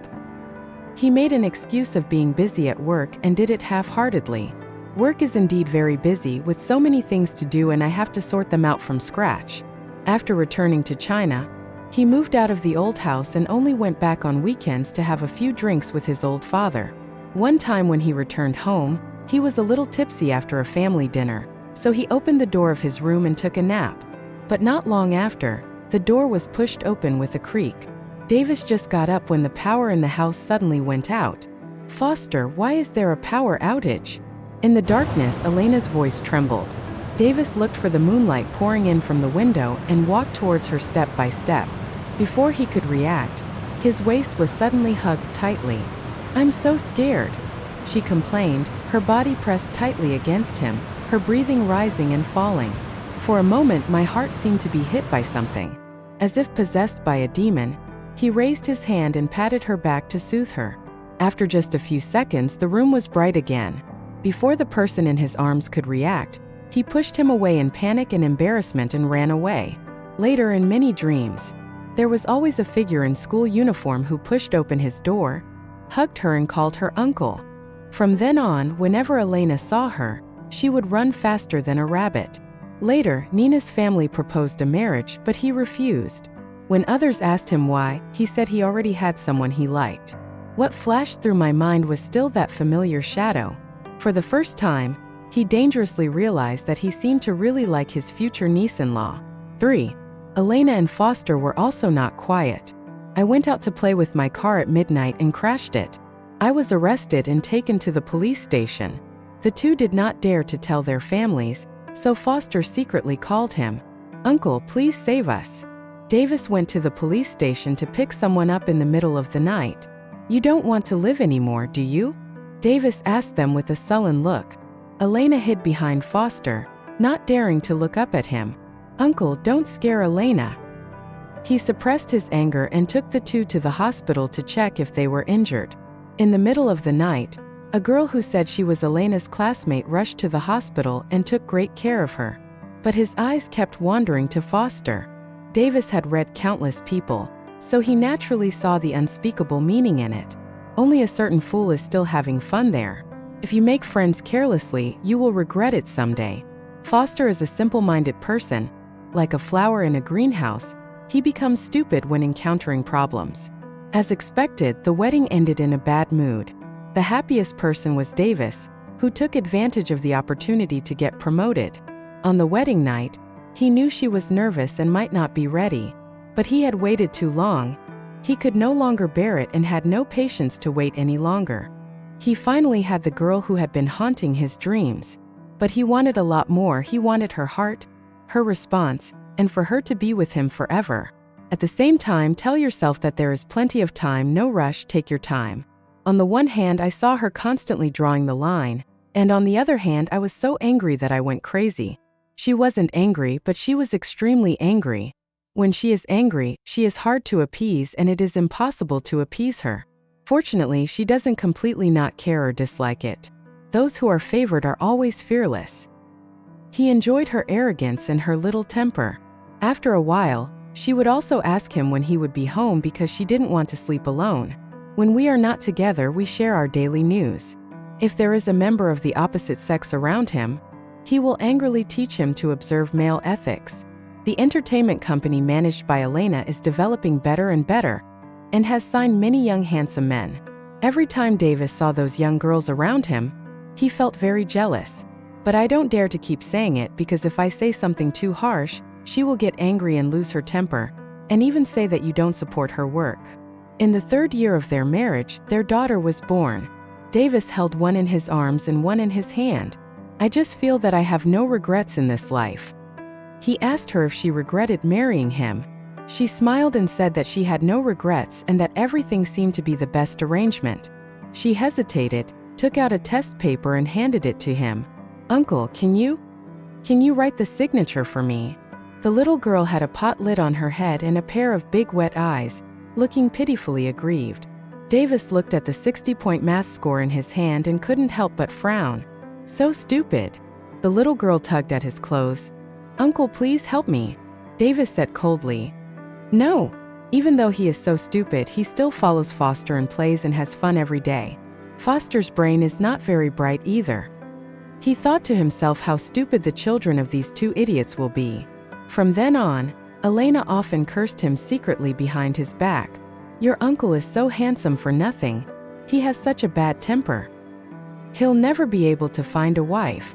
He made an excuse of being busy at work and did it half-heartedly. Work is indeed very busy with so many things to do, and I have to sort them out from scratch. After returning to China, he moved out of the old house and only went back on weekends to have a few drinks with his old father. One time when he returned home, he was a little tipsy after a family dinner, so he opened the door of his room and took a nap. But not long after, the door was pushed open with a creak. Davis just got up when the power in the house suddenly went out. "Foster, why is there a power outage?" In the darkness, Elena's voice trembled. Davis looked for the moonlight pouring in from the window and walked towards her step by step. Before he could react, his waist was suddenly hugged tightly. "I'm so scared," she complained, her body pressed tightly against him, her breathing rising and falling. For a moment, my heart seemed to be hit by something. As if possessed by a demon, he raised his hand and patted her back to soothe her. After just a few seconds, the room was bright again. Before the person in his arms could react, he pushed him away in panic and embarrassment and ran away. Later, in many dreams, there was always a figure in school uniform who pushed open his door, hugged her and called her uncle. From then on, whenever Elena saw her, she would run faster than a rabbit. Later, Nina's family proposed a marriage, but he refused. When others asked him why, he said he already had someone he liked. What flashed through my mind was still that familiar shadow. For the first time, he dangerously realized that he seemed to really like his future niece-in-law. 3. Elena and Foster were also not quiet. I went out to play with my car at midnight and crashed it. I was arrested and taken to the police station. The two did not dare to tell their families, so Foster secretly called him. "Uncle, please save us." Davis went to the police station to pick someone up in the middle of the night. "You don't want to live anymore, do you?" Davis asked them with a sullen look. Elena hid behind Foster, not daring to look up at him. "Uncle, don't scare Elena." He suppressed his anger and took the two to the hospital to check if they were injured. In the middle of the night, a girl who said she was Elena's classmate rushed to the hospital and took great care of her. But his eyes kept wandering to Foster. Davis had read countless people, so he naturally saw the unspeakable meaning in it. Only a certain fool is still having fun there. If you make friends carelessly, you will regret it someday. Foster is a simple-minded person. Like a flower in a greenhouse, he becomes stupid when encountering problems. As expected, the wedding ended in a bad mood. The happiest person was Davis, who took advantage of the opportunity to get promoted. On the wedding night, he knew she was nervous and might not be ready, but he had waited too long. He could no longer bear it and had no patience to wait any longer. He finally had the girl who had been haunting his dreams. But he wanted a lot more. He wanted her heart, her response, and for her to be with him forever. At the same time, tell yourself that there is plenty of time, no rush, take your time. On the one hand, I saw her constantly drawing the line, and on the other hand, I was so angry that I went crazy. She wasn't angry, but she was extremely angry. When she is angry, she is hard to appease and it is impossible to appease her. Fortunately, she doesn't completely not care or dislike it. Those who are favored are always fearless. He enjoyed her arrogance and her little temper. After a while, she would also ask him when he would be home because she didn't want to sleep alone. When we are not together, we share our daily news. If there is a member of the opposite sex around him, he will angrily teach him to observe male ethics. The entertainment company managed by Elena is developing better and better, and has signed many young handsome men. Every time Davis saw those young girls around him, he felt very jealous. But I don't dare to keep saying it because if I say something too harsh, she will get angry and lose her temper, and even say that you don't support her work. In the 3rd year of their marriage, their daughter was born. Davis held one in his arms and one in his hand. I just feel that I have no regrets in this life. He asked her if she regretted marrying him. She smiled and said that she had no regrets and that everything seemed to be the best arrangement. She hesitated, took out a test paper and handed it to him. "Uncle, can you write the signature for me?" The little girl had a pot lid on her head and a pair of big wet eyes, looking pitifully aggrieved. Davis looked at the 60-point math score in his hand and couldn't help but frown. So stupid. The little girl tugged at his clothes. "Uncle, please help me," Davis said coldly. "No." Even though he is so stupid, he still follows Foster and plays and has fun every day. Foster's brain is not very bright either. He thought to himself how stupid the children of these two idiots will be. From then on, Elena often cursed him secretly behind his back. "Your uncle is so handsome for nothing. He has such a bad temper. He'll never be able to find a wife."